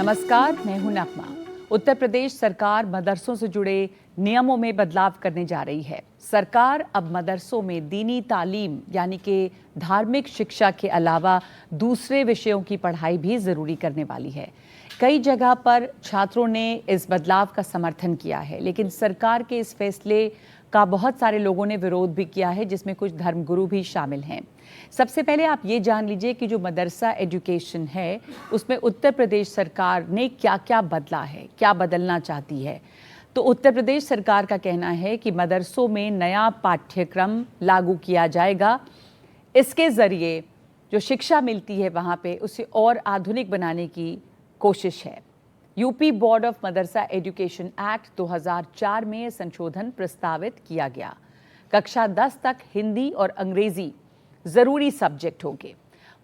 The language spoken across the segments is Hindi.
नमस्कार, मैं हूं नगमा। उत्तर प्रदेश सरकार मदरसों से जुड़े नियमों में बदलाव करने जा रही है। सरकार अब मदरसों में दीनी तालीम यानी कि धार्मिक शिक्षा के अलावा दूसरे विषयों की पढ़ाई भी जरूरी करने वाली है। कई जगह पर छात्रों ने इस बदलाव का समर्थन किया है, लेकिन सरकार के इस फैसले का बहुत सारे लोगों ने विरोध भी किया है, जिसमें कुछ धर्मगुरु भी शामिल हैं। सबसे पहले आप ये जान लीजिए कि जो मदरसा एजुकेशन है उसमें उत्तर प्रदेश सरकार ने क्या क्या बदला है, क्या बदलना चाहती है। तो उत्तर प्रदेश सरकार का कहना है कि मदरसों में नया पाठ्यक्रम लागू किया जाएगा। इसके ज़रिए जो शिक्षा मिलती है वहाँ पे उसे और आधुनिक बनाने की कोशिश है। UP board of Madrasa Education Act 2004 में संशोधन प्रस्तावित किया गया। कक्षा 10 तक हिंदी और अंग्रेजी ज़रूरी सब्जेक्ट होंगे।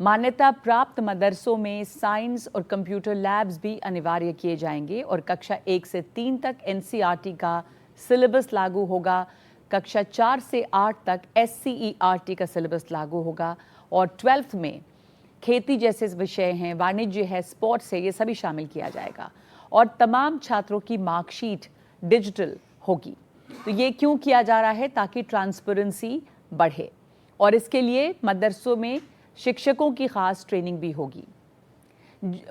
मान्यता प्राप्त मदरसों में साइंस और कंप्यूटर लैब्स भी अनिवार्य किए जाएंगे और कक्षा 1 से 3 तक एनसीईआरटी का सिलेबस लागू होगा। कक्षा 4 से 8 तक एससीईआरटी का सिलेबस लागू होगा और 12th में खेती जैसे विषय हैं, वाणिज्य है, स्पोर्ट्स है, ये सभी शामिल किया जाएगा और तमाम छात्रों की मार्कशीट डिजिटल होगी। तो ये क्यों किया जा रहा है? ताकि ट्रांसपेरेंसी बढ़े और इसके लिए मदरसों में शिक्षकों की खास ट्रेनिंग भी होगी।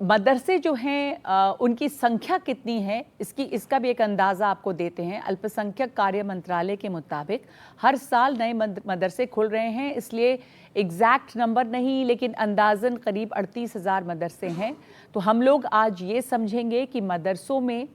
मदरसे जो हैं उनकी संख्या कितनी है इसका भी एक अंदाज़ा आपको देते हैं। अल्पसंख्यक कार्य मंत्रालय के मुताबिक हर साल नए मदरसे खुल रहे हैं, इसलिए एग्जैक्ट नंबर नहीं, लेकिन अंदाज़न करीब 38,000 मदरसे हैं। तो हम लोग आज ये समझेंगे कि मदरसों में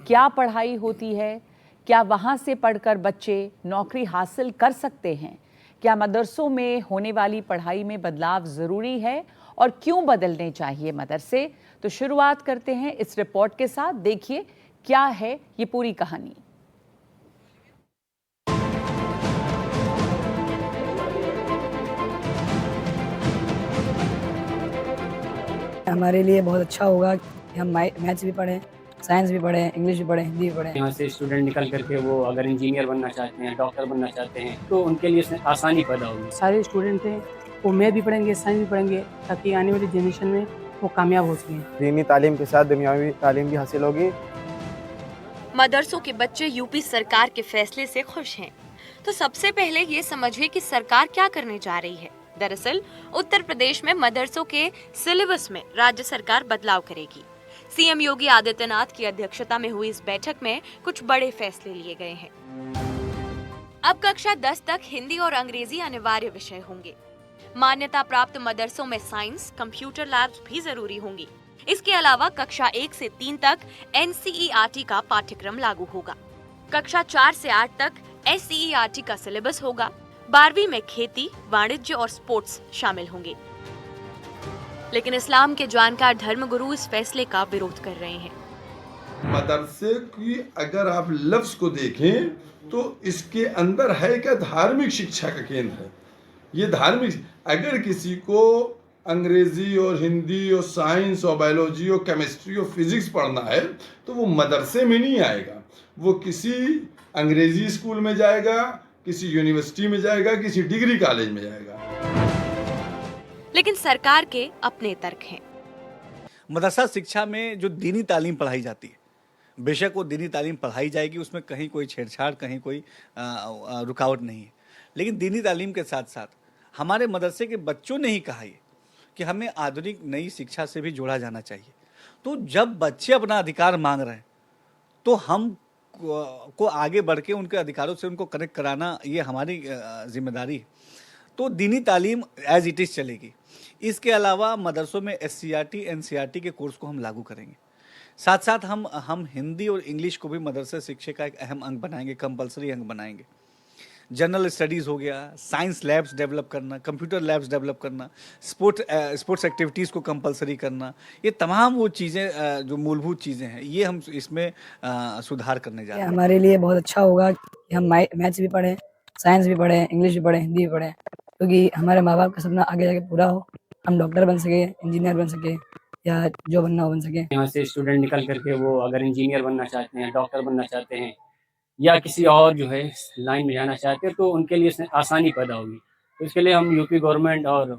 क्या पढ़ाई होती है, क्या वहाँ से पढ़कर बच्चे नौकरी हासिल कर सकते हैं, क्या मदरसों में होने वाली पढ़ाई में बदलाव ज़रूरी है और क्यों बदलने चाहिए मदरसे। तो शुरुआत करते हैं इस रिपोर्ट के साथ। देखिए क्या है ये पूरी कहानी। हमारे लिए बहुत अच्छा होगा कि हम मैथ्स भी पढ़ें, साइंस भी पढ़ें, इंग्लिश भी पढ़ें, हिंदी भी पढ़ें। यहाँ से स्टूडेंट निकल करके वो अगर इंजीनियर बनना चाहते हैं, डॉक्टर बनना चाहते हैं, तो उनके लिए आसानी पैदा होगी। सारे स्टूडेंट हैं वो मैथ भी पढ़ेंगे, साइंस भी पढ़ेंगे, ताकि आने वाली जनरेशन में वो कामयाब हो सकें। दीनी तालीम के साथ दुनियावी तालीम भी हासिल होगी। मदरसों के बच्चे यूपी सरकार के फैसले से खुश हैं। तो सबसे पहले ये समझिए कि सरकार क्या करने जा रही है। दरअसल उत्तर प्रदेश में मदरसों के सिलेबस में राज्य सरकार बदलाव करेगी। सीएम योगी आदित्यनाथ की अध्यक्षता में हुई इस बैठक में कुछ बड़े फैसले लिए गए हैं। अब कक्षा 10 तक हिंदी और अंग्रेजी अनिवार्य विषय होंगे। मान्यता प्राप्त मदरसों में साइंस, कंप्यूटर लैब्स भी जरूरी होंगी। इसके अलावा कक्षा 1 से 3 तक एनसीईआरटी का पाठ्यक्रम लागू होगा। कक्षा 4 से 8 तक एससीईआरटी का सिलेबस होगा। 12वीं में खेती, वाणिज्य और स्पोर्ट्स शामिल होंगे। लेकिन इस्लाम के जानकार धर्मगुरु इस फैसले का विरोध कर रहे हैं। मदरसे की अगर आप लफ्ज को देखें तो इसके अंदर है क्या, धार्मिक शिक्षा का केंद्र है। ये धार्मिक, अगर किसी को अंग्रेजी और हिंदी और साइंस और बायोलॉजी और केमिस्ट्री और फिजिक्स पढ़ना है तो वो मदरसे में नहीं आएगा, वो किसी अंग्रेजी स्कूल में जाएगा, किसी यूनिवर्सिटी में जाएगा, किसी डिग्री कॉलेज में जाएगा। लेकिन सरकार के अपने तर्क हैं। मदरसा शिक्षा में जो दीनी तालीम पढ़ाई जाती है, बेशक वो दीनी तालीम पढ़ाई जाएगी, उसमें कहीं कोई छेड़छाड़, कहीं कोई रुकावट नहीं है। लेकिन दीनी तालीम के साथ साथ हमारे मदरसे के बच्चों ने ही कहा है कि हमें आधुनिक नई शिक्षा से भी जोड़ा जाना चाहिए। तो जब बच्चे अपना अधिकार मांग रहे हैं तो हम को आगे बढ़ के उनके अधिकारों से उनको कनेक्ट कराना ये हमारी जिम्मेदारी है। तो दीनी तालीम एज इट इज़ चलेगी। इसके अलावा मदरसों में एससीईआरटी, एनसीईआरटी के कोर्स को हम लागू करेंगे। साथ साथ हम हिंदी और इंग्लिश को भी मदरसा शिक्षा का एक अहम अंग बनाएंगे, कंपलसरी अंग बनाएंगे। जनरल स्टडीज़ हो गया, साइंस लैब्स डेवलप करना, कंप्यूटर लैब्स डेवलप करना, स्पोर्ट्स एक्टिविटीज़ को कंपलसरी करना, ये तमाम वो चीज़ें जो मूलभूत चीज़ें हैं, ये हम इसमें सुधार करने जा रहे हैं। हमारे लिए बहुत अच्छा होगा कि हम मैथ्स भी पढ़ें, साइंस भी पढ़ें, इंग्लिश भी पढ़ें, हिंदी भी पढ़ें, क्योंकि हमारे माँ बाप का सपना आगे जाके पूरा हो, हम डॉक्टर बन सके, इंजीनियर बन सके या जो बनना हो बन सके। यहाँ से स्टूडेंट निकल करके वो अगर इंजीनियर बनना चाहते हैं, डॉक्टर बनना चाहते हैं या किसी और जो है लाइन में जाना चाहते हैं तो उनके लिए आसानी पैदा होगी। तो इसके लिए हम यूपी गवर्नमेंट और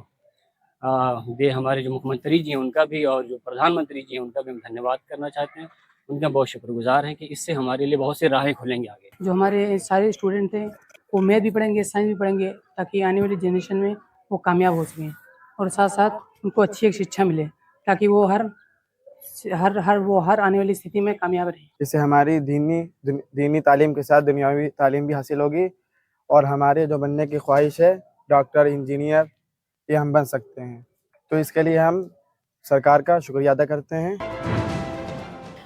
ये हमारे जो मुख्यमंत्री जी हैं उनका भी और जो प्रधानमंत्री जी हैं उनका भी हम धन्यवाद करना चाहते हैं। उनका बहुत शुक्रगुजार हैं कि इससे हमारे लिए बहुत सी राहें खुलेंगी आगे। जो हमारे सारे स्टूडेंट हैं वो मैथ भी पढ़ेंगे, साइंस भी पढ़ेंगे, ताकि आने वाली जनरेशन में वो कामयाब हो सकें और साथ साथ उनको अच्छी एक शिक्षा मिले, ताकि वो हर आने वाली स्थिति में कामयाब रहे। इससे हमारी दीनी तालीम के साथ दुनियावी तालीम भी हासिल होगी और हमारे जो बनने की ख्वाहिश है डॉक्टर, इंजीनियर, ये हम बन सकते हैं। तो इसके लिए हम सरकार का शुक्रिया अदा करते हैं।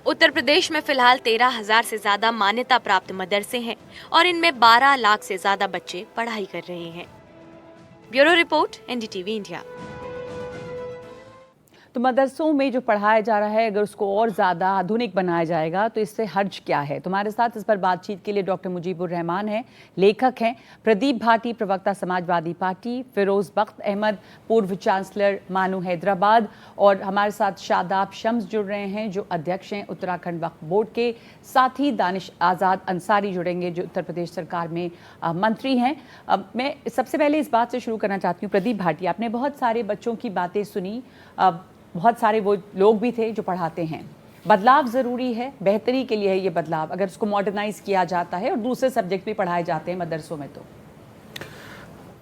उत्तर प्रदेश में फिलहाल 13,000 से ज्यादा मान्यता प्राप्त मदरसे हैं और इनमें 12 लाख से ज्यादा बच्चे पढ़ाई कर रहे हैं। Bureau report, NDTV India. तो मदरसों में जो पढ़ाया जा रहा है, अगर उसको और ज़्यादा आधुनिक बनाया जाएगा तो इससे हर्ज क्या है? तुम्हारे साथ इस पर बातचीत के लिए डॉक्टर मुजीबुर रहमान हैं, लेखक हैं, प्रदीप भाटी प्रवक्ता समाजवादी पार्टी, फिरोज बख्त अहमद पूर्व चांसलर मानू हैदराबाद, और हमारे साथ शादाब शम्स जुड़ रहे हैं जो अध्यक्ष हैं उत्तराखंड वक्फ बोर्ड के, साथ ही दानिश आज़ाद अंसारी जुड़ेंगे जो उत्तर प्रदेश सरकार में मंत्री हैं। मैं सबसे पहले इस बात से शुरू करना चाहती हूँ, प्रदीप भाटी, आपने बहुत सारे बच्चों की बातें सुनी, बहुत सारे वो लोग भी थे जो पढ़ाते हैं। बदलाव ज़रूरी है, बेहतरी के लिए है ये बदलाव, अगर उसको मॉडर्नाइज किया जाता है और दूसरे सब्जेक्ट भी पढ़ाए जाते हैं मदरसों में तो।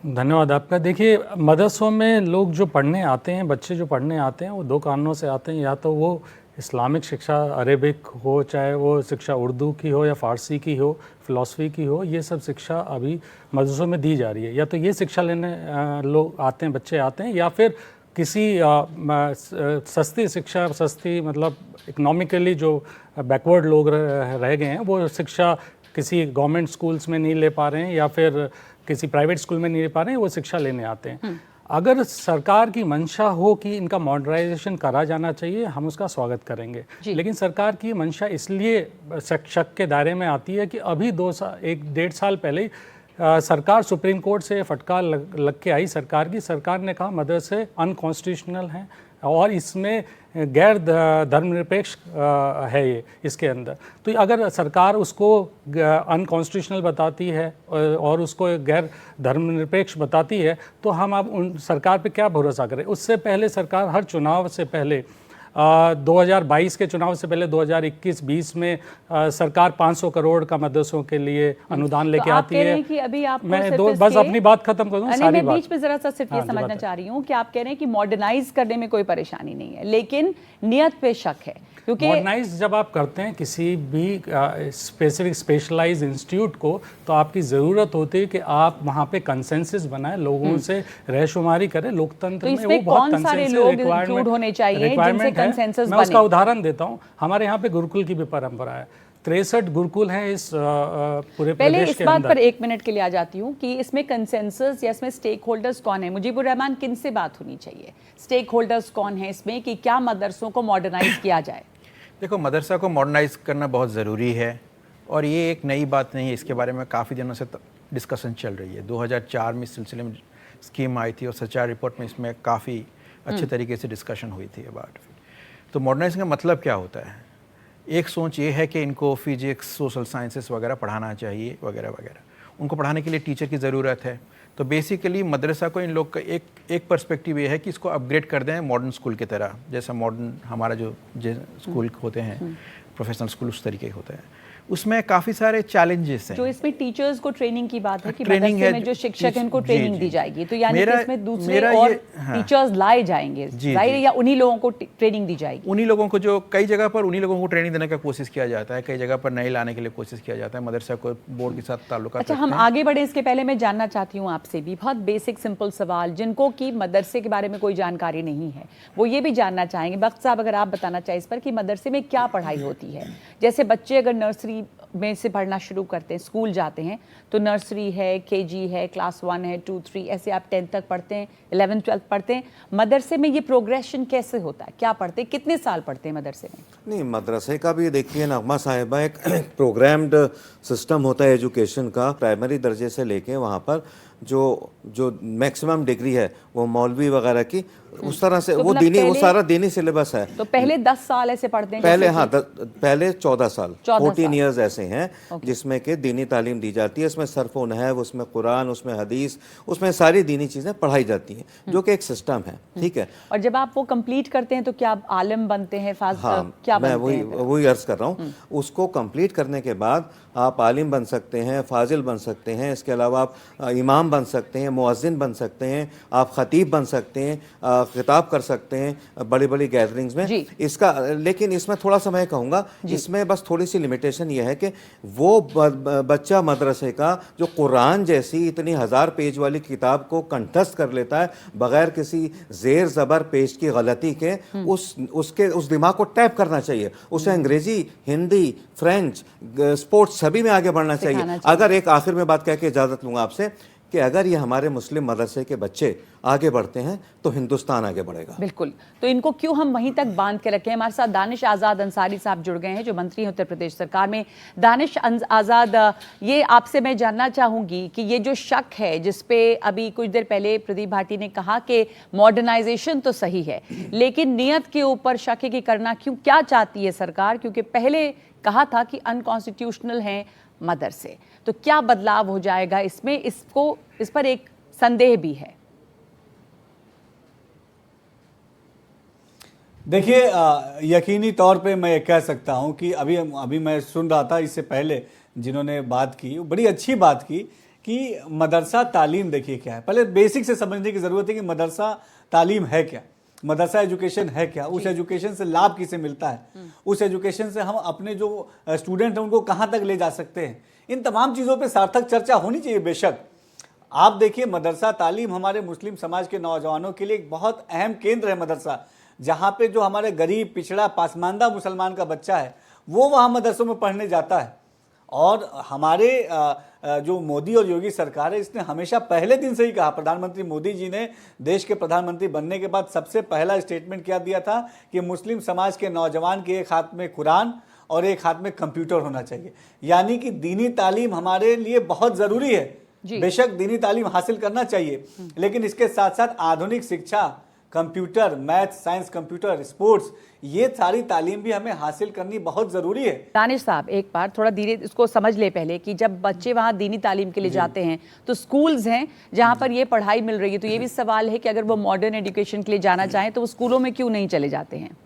धन्यवाद आपका। देखिए, मदरसों में लोग जो पढ़ने आते हैं, बच्चे जो पढ़ने आते हैं, वो दो कारणों से आते हैं। या तो वो इस्लामिक शिक्षा, अरेबिक हो, चाहे वो शिक्षा उर्दू की हो या फ़ारसी की हो, फ़िलासफ़ी की हो, ये सब शिक्षा अभी मदरसों में दी जा रही है। या तो ये शिक्षा लेने लोग आते हैं, बच्चे आते हैं, या फिर किसी सस्ती शिक्षा, सस्ती मतलब इकोनॉमिकली जो बैकवर्ड लोग रह गए हैं, वो शिक्षा किसी गवर्नमेंट स्कूल्स में नहीं ले पा रहे हैं या फिर किसी प्राइवेट स्कूल में नहीं ले पा रहे हैं, वो शिक्षा लेने आते हैं। अगर सरकार की मंशा हो कि इनका मॉडर्नाइजेशन करा जाना चाहिए, हम उसका स्वागत करेंगे। लेकिन सरकार की मंशा इसलिए शक के दायरे में आती है कि अभी 1-1.5 साल पहले सरकार सुप्रीम कोर्ट से फटकार लग के आई सरकार की। सरकार ने कहा मदरसे अनकॉन्स्टिट्यूशनल हैं और इसमें गैर धर्मनिरपेक्ष है ये इसके अंदर। तो अगर सरकार उसको अनकॉन्स्टिट्यूशनल बताती है और उसको गैर धर्मनिरपेक्ष बताती है, तो हम अब उन सरकार पे क्या भरोसा करें। उससे पहले सरकार हर चुनाव से पहले 2022 के चुनाव से पहले 2021-20 में सरकार 500 करोड़ का मदरसों के लिए अनुदान लेके आती है। कि अभी आप मैं बस अपनी बात खत्म कर दूं, सारी बात बीच में जरा सा सिर्फ ये समझना चाह रही हूँ कि आप कह रहे हैं कि मॉडर्नाइज करने में कोई परेशानी नहीं है, लेकिन नियत पे शक है। क्योंकि मॉडर्नाइज जब आप करते हैं किसी भी स्पेसिफिक स्पेशलाइज्ड इंस्टीट्यूट को, तो आपकी ज़रूरत होती है कि आप वहाँ पे कंसेंसस बनाएं, लोगों से रहशुमारी करें। लोकतंत्र में वो बहुत कंसेंसस होने चाहिए जिनसे कंसेंसस मैं उसका उदाहरण देता हूँ। हमारे यहाँ पे गुरुकुल की भी परंपरा है, 63 गुरुकुल हैं इस पूरे पहले प्रदेश इस के बात अंदर। पर 1 मिनट के लिए आ जाती हूँ कि इसमें कंसेंसस या इसमें स्टेक होल्डर्स कौन है? मुजीबुर रहमान, किन से बात होनी चाहिए? स्टेक होल्डर्स कौन है इसमें कि क्या मदरसों को मॉडर्नाइज किया जाए? देखो, मदरसा को मॉडर्नाइज करना बहुत ज़रूरी है और ये एक नई बात नहीं है। इसके बारे में काफ़ी दिनों से डिस्कशन चल रही है। 2004 में इस सिलसिले में स्कीम आई थी और सच्चाई रिपोर्ट में इसमें काफ़ी अच्छे तरीके से डिस्कशन हुई थी अबाउट। तो मॉडर्नाइजेशन का मतलब क्या होता है? एक सोच ये है कि इनको फिजिक्स, सोशल साइंसेस वगैरह पढ़ाना चाहिए वगैरह वगैरह। उनको पढ़ाने के लिए टीचर की ज़रूरत है। तो बेसिकली मदरसा को इन लोग का एक पर्सपेक्टिव ये है कि इसको अपग्रेड कर दें मॉडर्न स्कूल की तरह। जैसा मॉडर्न हमारा जो स्कूल होते हैं, प्रोफेशनल स्कूल उस तरीके के होते हैं। उसमें काफ़ी सारे चैलेंजेस हैं। जो इसमें टीचर्स को ट्रेनिंग की बात है कि ट्रेनिंग मदरसे में जो शिक्षक हैं उनको ट्रेनिंग दी जाएगी, तो यानी कि इसमें दूसरे और टीचर्स लाए जाएंगे, जाहिर है, या उन्हीं लोगों को ट्रेनिंग दी जाएगी? उन्हीं लोगों को जो कई जगह पर उन्हीं लोगों को ट्रेनिंग देने का कोशिश किया जाता है, कई जगह पर नए लाने के लिए कोशिश किया जाता है। मदरसा को बोर्ड के साथ ताल्लुकात। अच्छा, हम आगे बढ़े इसके पहले मैं जानना चाहती हूँ आपसे भी बहुत बेसिक सिंपल सवाल, जिनको कि मदरसे के बारे में कोई जानकारी नहीं है, वो ये भी जानना चाहेंगे। बख्त साहब, अगर आप बताना चाहें इस पर कि मदरसे में क्या पढ़ाई होती है। जैसे बच्चे अगर नर्सरी में से पढ़ना शुरू करते हैं, स्कूल जाते हैं, तो नर्सरी है, केजी है, क्लास 1 है, 2, 3, ऐसे आप 10 तक पढ़ते हैं, 11, 12 पढ़ते हैं। मदरसे में ये प्रोग्रेशन कैसे होता है? क्या पढ़ते हैं, कितने साल पढ़ते हैं मदरसे में? नहीं, मदरसे का भी देखिए नगमा साहिबा, एक प्रोग्राम्ड सिस्टम होता है एजुकेशन का। प्राइमरी दर्जे से लेके वहाँ पर जो जो मैक्सिमम डिग्री है वो मौलवी वगैरह की, उस तरह से तो वो मतलब दीनी, वो पहले- सारा दीनी सिलेबस है। तो पहले 10 साल ऐसे पढ़ते हैं पहले जैसे हाँ कि- पहले 14 साल 14 14 ईयर्स ऐसे हैं जिसमें कि दीनी तालीम दी जाती है। इसमें सरफ व नहव, उसमें कुरान, उसमें हदीस, उसमें सारी दीनी चीज़ें पढ़ाई जाती हैं, जो कि एक सिस्टम है, ठीक है। और जब आप वो कंप्लीट करते हैं तो क्या आप आलिम बनते हैं, हाँ, क्या मैं बनते हैं? वही अर्ज कर रहा हूँ। उसको कंप्लीट करने के बाद आप आलिम बन सकते हैं, फाजिल बन सकते हैं, इसके अलावा आप इमाम बन सकते हैं, मुअज्जिन बन सकते हैं, आप खतीब बन सकते हैं, खिताब कर सकते हैं बड़ी बड़ी गैदरिंग्स में। इसका लेकिन इसमें थोड़ा सा मैं कहूँगा, इसमें बस थोड़ी सी लिमिटेशन ये है कि वो बच्चा मदरसे का जो कुरान जैसी इतनी 1000 पेज वाली किताब को कंठस्थ कर लेता है बगैर किसी जेर ज़बर पेश की गलती के, उस दिमाग को टैप करना चाहिए। उसे अंग्रेजी, हिंदी, फ्रेंच, स्पोर्ट्स सभी में आगे बढ़ना चाहिए। अगर एक आखिर में बात कह के इजाज़त लूँगा आपसे कि अगर ये हमारे मुस्लिम मदरसे के बच्चे आगे बढ़ते हैं तो हिंदुस्तान आगे बढ़ेगा। बिल्कुल, तो इनको क्यों हम वहीं तक बांध के रखें? हमारे साथ दानिश आज़ाद अंसारी साहब जुड़ गए हैं जो मंत्री हैं उत्तर प्रदेश सरकार में। दानिश आज़ाद, ये आपसे मैं जानना चाहूँगी कि ये जो शक है जिस पे अभी कुछ देर पहले प्रदीप भाटी ने कहा कि मॉडर्नाइजेशन तो सही है लेकिन नियत के ऊपर शक है कि करना क्यों, क्या चाहती है सरकार? क्योंकि पहले कहा था कि अनकॉन्स्टिट्यूशनल हैं मदरसे, तो क्या बदलाव हो जाएगा इसमें? इस पर एक संदेह भी है। देखिए, यकीनी तौर पे मैं कह सकता हूं कि अभी मैं सुन रहा था इससे पहले जिन्होंने बात की, बड़ी अच्छी बात की कि मदरसा तालीम देखिए क्या है। पहले बेसिक से समझने की ज़रूरत है कि मदरसा तालीम है क्या, मदरसा एजुकेशन है क्या, उस एजुकेशन से लाभ किसे मिलता है, उस एजुकेशन से हम अपने जो स्टूडेंट हैं उनको कहाँ तक ले जा सकते हैं। इन तमाम चीज़ों पे सार्थक चर्चा होनी चाहिए। बेशक आप देखिए, मदरसा तालीम हमारे मुस्लिम समाज के नौजवानों के लिए एक बहुत अहम केंद्र है मदरसा, जहाँ पे जो हमारे गरीब, पिछड़ा, पासमानदा मुसलमान का बच्चा है वो वहाँ मदरसों में पढ़ने जाता है। और हमारे जो मोदी और योगी सरकार है इसने हमेशा पहले दिन से ही कहा, प्रधानमंत्री मोदी जी ने देश के प्रधानमंत्री बनने के बाद सबसे पहला स्टेटमेंट क्या दिया था कि मुस्लिम समाज के नौजवान के एक हाथ में कुरान और एक हाथ में कंप्यूटर होना चाहिए। यानी कि दीनी तालीम हमारे लिए बहुत ज़रूरी है। बेशक दीनी तालीम हासिल करना चाहिए, लेकिन इसके साथ साथ आधुनिक शिक्षा, computer, math, science, computer, sports, ये सारी तालीम भी हमें हासिल करनी बहुत ज़रूरी है। दानिश साहब, एक बार थोड़ा धीरे इसको समझ ले पहले कि जब बच्चे वहाँ दीनी तालीम के लिए जाते हैं तो स्कूल्स हैं जहाँ पर ये पढ़ाई मिल रही है, तो ये भी सवाल है कि अगर वो मॉडर्न एजुकेशन के लिए जाना चाहें तो वो स्कूलों में क्यों नहीं चले जाते हैं?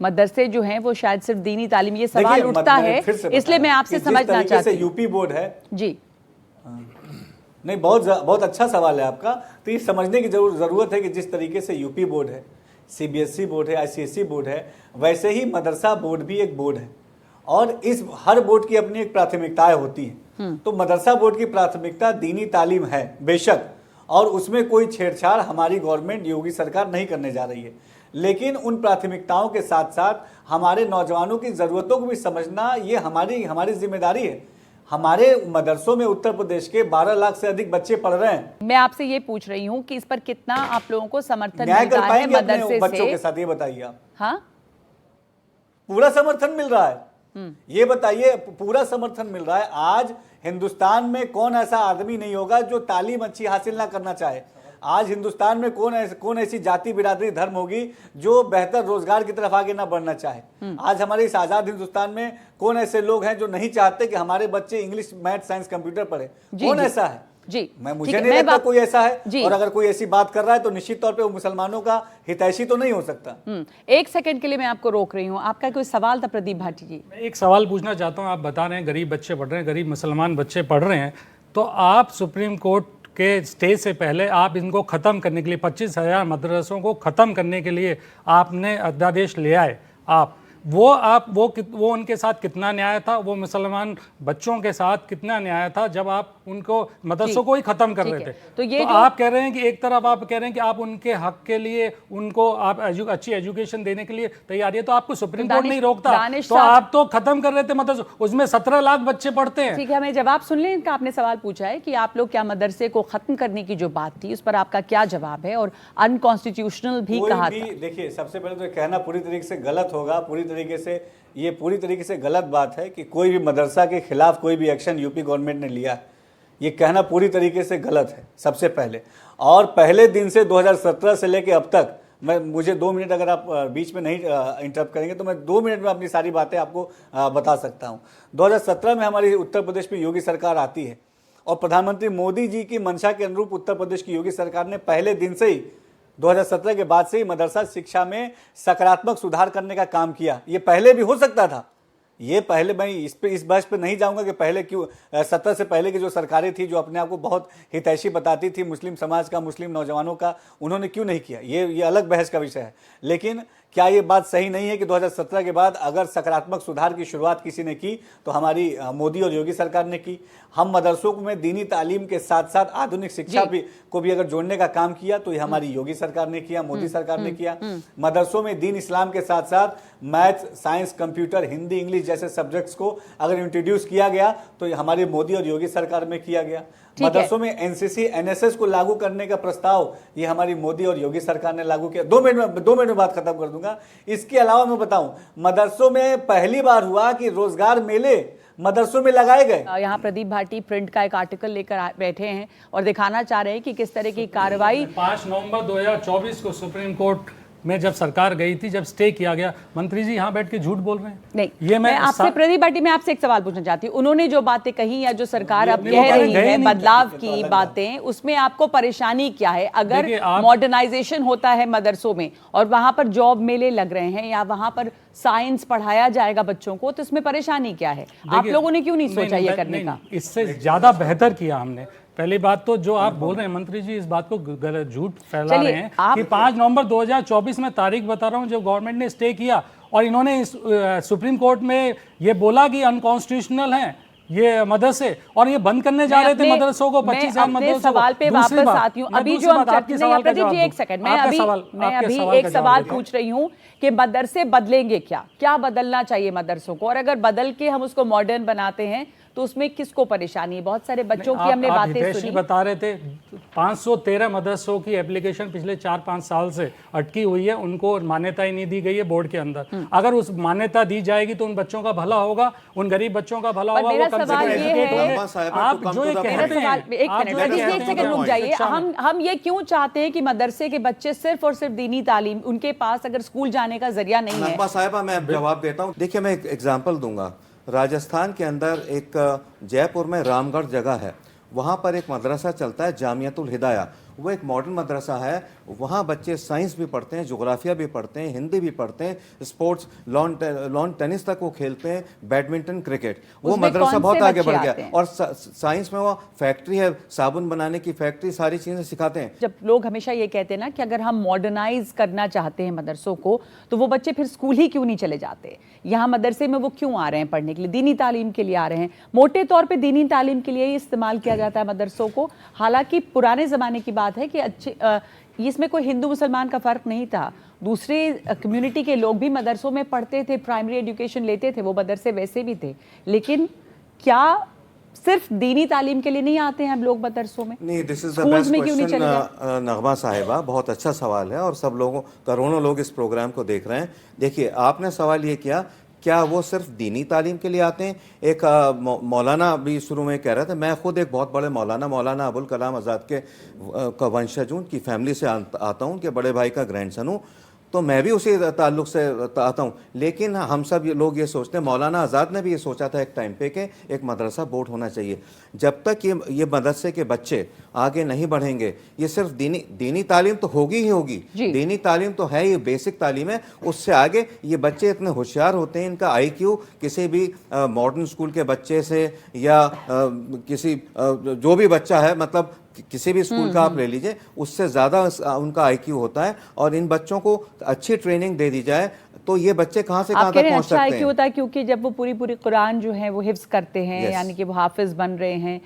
मदरसे जो हैं वो शायद सिर्फ दीनी तालीम, ये सवाल उठता है, इसलिए मैं आपसे समझना चाहती हूँ। यूपी बोर्ड है जी, नहीं, बहुत अच्छा सवाल है आपका। तो ये समझने की ज़रूरत है कि जिस तरीके से यूपी बोर्ड है, सीबीएसई बोर्ड है, आईसीएसई बोर्ड है, वैसे ही मदरसा बोर्ड भी एक बोर्ड है और इस हर बोर्ड की अपनी एक प्राथमिकताएं होती हैं। तो मदरसा बोर्ड की प्राथमिकता दीनी तालीम है बेशक, और उसमें कोई छेड़छाड़ हमारी गवर्नमेंट, योगी सरकार नहीं करने जा रही है। लेकिन उन प्राथमिकताओं के साथ साथ हमारे नौजवानों की ज़रूरतों को भी समझना ये हमारी जिम्मेदारी है। हमारे मदरसों में उत्तर प्रदेश के 12 लाख से अधिक बच्चे पढ़ रहे हैं। मैं आपसे ये पूछ रही हूँ कि इस पर कितना आप लोगों को समर्थन न्याय मिलता कर है पाएंगे मदरसे अपने बच्चों से? के साथ, ये बताइए आप। हाँ, पूरा समर्थन मिल रहा है, ये बताइए, पूरा समर्थन मिल रहा है। आज हिंदुस्तान में कौन ऐसा आदमी नहीं होगा जो तालीम अच्छी हासिल ना करना चाहे। आज हिंदुस्तान में कौन ऐसी जाति, बिरादरी, धर्म होगी जो बेहतर रोजगार की तरफ आगे ना बढ़ना चाहे। आज हमारे इस आजाद हिंदुस्तान में कौन ऐसे लोग हैं जो नहीं चाहते कि हमारे बच्चे इंग्लिश, मैथ, साइंस, कंप्यूटर पढ़े? कौन ऐसा है? जी, मुझे नहीं लगता कोई ऐसा है। और अगर कोई ऐसी बात कर रहा है तो निश्चित तौर पे वो मुसलमानों का हितैषी तो नहीं हो सकता। एक सेकंड के लिए मैं आपको रोक रही हूँ, आपका कोई सवाल था प्रदीप भाटी जी? मैं एक सवाल पूछना चाहता हूँ। आप बता रहे हैं गरीब बच्चे पढ़ रहे हैं, गरीब मुसलमान बच्चे पढ़ रहे हैं, तो आप सुप्रीम कोर्ट के स्टे से पहले आप इनको ख़त्म करने के लिए 25,000 मदरसों को ख़त्म करने के लिए आपने अध्यादेश ले आए। वो उनके साथ कितना न्याय था? वो मुसलमान बच्चों के साथ कितना न्याय था जब आप उनको मदरसों को ही खत्म कर रहे थे? तो आप कह रहे हैं कि एक तरफ आप कह रहे हैं कि आप उनके हक के लिए उनको आप अच्छी एजुकेशन देने के लिए तैयार है, तो आपको सुप्रीम कोर्ट नहीं रोकता, तो आप तो खत्म कर रहे थे मदरसा, उसमें 17 लाख बच्चे पढ़ते हैं। ठीक है, हमें जवाब सुन लें इनका। आपने सवाल पूछा है कि आप लोग क्या मदरसे को खत्म करने की जो बात थी उस पर आपका क्या जवाब है, और अनकॉन्स्टिट्यूशनल भी कहा था। देखिए, सबसे पहले तो कहना पूरी तरीके से गलत होगा, पूरी तरीके से गलत बात है कि कोई भी मदरसा के खिलाफ कोई भी एक्शन यूपी गवर्नमेंट ने लिया है। ये कहना पूरी तरीके से गलत है सबसे पहले। और पहले दिन से 2017 से लेके अब तक मुझे 2 मिनट अगर आप बीच में नहीं इंटरप्ट करेंगे तो मैं 2 मिनट में अपनी सारी बातें आपको बता सकता हूँ। 2017 में हमारी उत्तर प्रदेश में योगी सरकार आती है और प्रधानमंत्री मोदी जी की मंशा के अनुरूप उत्तर प्रदेश की योगी सरकार ने पहले दिन से ही 2017 के बाद से ही मदरसा शिक्षा में सकारात्मक सुधार करने का काम किया। ये पहले भी हो सकता था, ये पहले मैं इस बहस पे नहीं जाऊंगा कि पहले क्यों 17 से पहले की जो सरकारें थी जो अपने आप को बहुत हितैषी बताती थी मुस्लिम समाज का, मुस्लिम नौजवानों का, उन्होंने क्यों नहीं किया, ये अलग बहस का विषय है। लेकिन क्या ये बात सही नहीं है कि 2017 के बाद अगर सकारात्मक सुधार की शुरुआत किसी ने की तो हमारी मोदी और योगी सरकार ने की। हम मदरसों में दीनी तालीम के साथ साथ आधुनिक शिक्षा को भी अगर जोड़ने का काम किया तो ये हमारी योगी सरकार ने किया, मोदी सरकार ने किया। मदरसों में दीन इस्लाम के साथ साथ math, science, computer, Hindi, English जैसे सब्जेक्ट्स को अगर इंट्रोड्यूस किया गया तो ये हमारी मोदी और योगी सरकार में किया गया। मदरसों में एनसीसी, एनएसएस को लागू करने का प्रस्ताव ये हमारी मोदी और योगी सरकार ने लागू किया। 2 मिनट में बात खत्म कर दूंगा। इसके अलावा मैं बताऊं, मदरसों में पहली बार हुआ कि रोजगार मेले मदरसों में लगाए गए। यहाँ प्रदीप भाटी प्रिंट का एक आर्टिकल लेकर बैठे हैं और दिखाना चाह रहे हैं कि किस तरह की कार्रवाई 5 नवंबर 2024 को सुप्रीम कोर्ट में जब सरकार गई थी, जब स्टे किया गया। मंत्री जी यहाँ बैठ के झूठ बोल रहे हैं। नहीं, ये मैं आपसे प्रदीप भाटी में आपसे एक सवाल पूछना चाहती हूँ। उन्होंने जो बातें कही या जो सरकार अब कह रही है बदलाव की बातें, उसमें आपको परेशानी क्या है? अगर मॉडर्नाइजेशन होता है मदरसों में और वहां पर जॉब मेले लग रहे हैं या वहां पर साइंस पढ़ाया जाएगा बच्चों को, तो इसमें परेशानी क्या है? आप लोगों ने क्यों नहीं सोचा ये करने का? इससे ज्यादा बेहतर किया हमने। पहली बात तो जो आप बोल रहे हैं मंत्री जी, इस बात को गलत झूठ फैला रहे हैं कि 5 नवंबर 2024 में तारीख बता रहा हूं जब गवर्नमेंट ने स्टे किया और इन्होंने सुप्रीम कोर्ट में ये बोला कि अनकॉन्स्टिट्यूशनल हैं ये मदरसे और ये बंद करने जा रहे थे मदरसों को। 25,000 मदरसों सवाल पे वापस आती हूँ। अभी जो हम प्रदीप जी एक सेकंड, मैं अभी एक सवाल पूछ रही हूँ कि मदरसे बदलेंगे क्या बदलना चाहिए मदरसों को, और अगर बदल के हम उसको मॉडर्न बनाते हैं तो उसमें किसको परेशानी है? बहुत सारे बच्चों की हमने बातें सुनी। बता रहे थे 513 मदरसों की एप्लीकेशन पिछले 4-5 साल से अटकी हुई है, उनको मान्यता ही नहीं दी गई है बोर्ड के अंदर। अगर उस मान्यता दी जाएगी तो उन बच्चों का भला होगा, उन गरीब बच्चों का भला होगा। मेरा सवाल ये है, आप जो ये कहते हैं, एक सेकंड रुक जाइए। हम ये क्यों चाहते हैं कि मदरसे के बच्चे सिर्फ और सिर्फ दीनी तालीम, उनके पास अगर स्कूल जाने का जरिया नहीं है? नगमा साहिबा, मैं जवाब देता हूँ। देखिए, मैं एक एग्जाम्पल दूंगा। राजस्थान के अंदर एक जयपुर में रामगढ़ जगह है, वहाँ पर एक मदरसा चलता है जामियातुल हिदाया। वो एक मॉडर्न मदरसा है। वहाँ बच्चे साइंस भी पढ़ते हैं, जोग्राफिया भी पढ़ते हैं, हिंदी भी पढ़ते हैं, स्पोर्ट्स, लॉन टेनिस तक वो खेलते हैं, बैडमिंटन, क्रिकेट। वो मदरसा बहुत आगे बढ़ गया। और साइंस में वो फैक्ट्री है, साबुन बनाने की फैक्ट्री, सारी चीज़ें सिखाते हैं। जब लोग हमेशा ये कहते हैं ना कि अगर हम मॉडर्नाइज करना चाहते हैं मदरसों को, तो वो बच्चे फिर स्कूल ही क्यों नहीं चले जाते? यहाँ मदरसे में वो क्यों आ रहे हैं पढ़ने के लिए? दीनी तालीम के लिए आ रहे हैं। मोटे तौर पर दीनी तालीम के लिए ही इस्तेमाल किया जाता है मदरसों को। हालांकि पुराने ज़माने की बात है कि अच्छे इसमें कोई हिंदू मुसलमान का फ़र्क नहीं था। दूसरे कम्युनिटी के लोग भी मदरसों में पढ़ते थे, प्राइमरी एजुकेशन लेते थे, वो मदरसे वैसे भी थे। लेकिन क्या सिर्फ दीनी तालीम के लिए नहीं आते हैं हम लोग मदरसों में? नहीं, this is the best question Nagma Sahiba, बहुत अच्छा सवाल है और सब लोगों, करोड़ों लोग इस प्रोग्राम को देख रहे हैं। देखिए, आपने सवाल ये किया, क्या वो सिर्फ दीनी तालीम के लिए आते हैं? एक मौलाना भी शुरू में कह रहे थे, मैं खुद एक बहुत बड़े मौलाना अबुल कलाम आज़ाद के वंशज हूँ, की फैमिली से आता हूँ, उनके बड़े भाई का ग्रैंडसन हूँ, तो मैं भी उसी ताल्लुक़ से आता हूँ। लेकिन हम सब लोग ये सोचते हैं, मौलाना आज़ाद ने भी ये सोचा था एक टाइम पे कि एक मदरसा बोर्ड होना चाहिए। जब तक ये मदरसे के बच्चे आगे नहीं बढ़ेंगे, ये सिर्फ दीनी तालीम तो होगी ही होगी, दीनी तालीम तो है, ये बेसिक तालीम है। उससे आगे ये बच्चे इतने होशियार होते हैं, इनका IQ किसी भी मॉडर्न स्कूल के बच्चे से या किसी जो भी बच्चा है, मतलब किसी भी स्कूल का आप ले लीजिए, उससे ज़्यादा उनका IQ होता है। और इन बच्चों को अच्छी ट्रेनिंग दे दी जाए तो ये बच्चे कहाँ से कहाँ तक पहुँच सकते हैं। IQ होता है क्योंकि जब वो पूरी कुरान जो है वो हिफ्ज करते हैं, यानी कि वो हाफिज बन रहे हैं,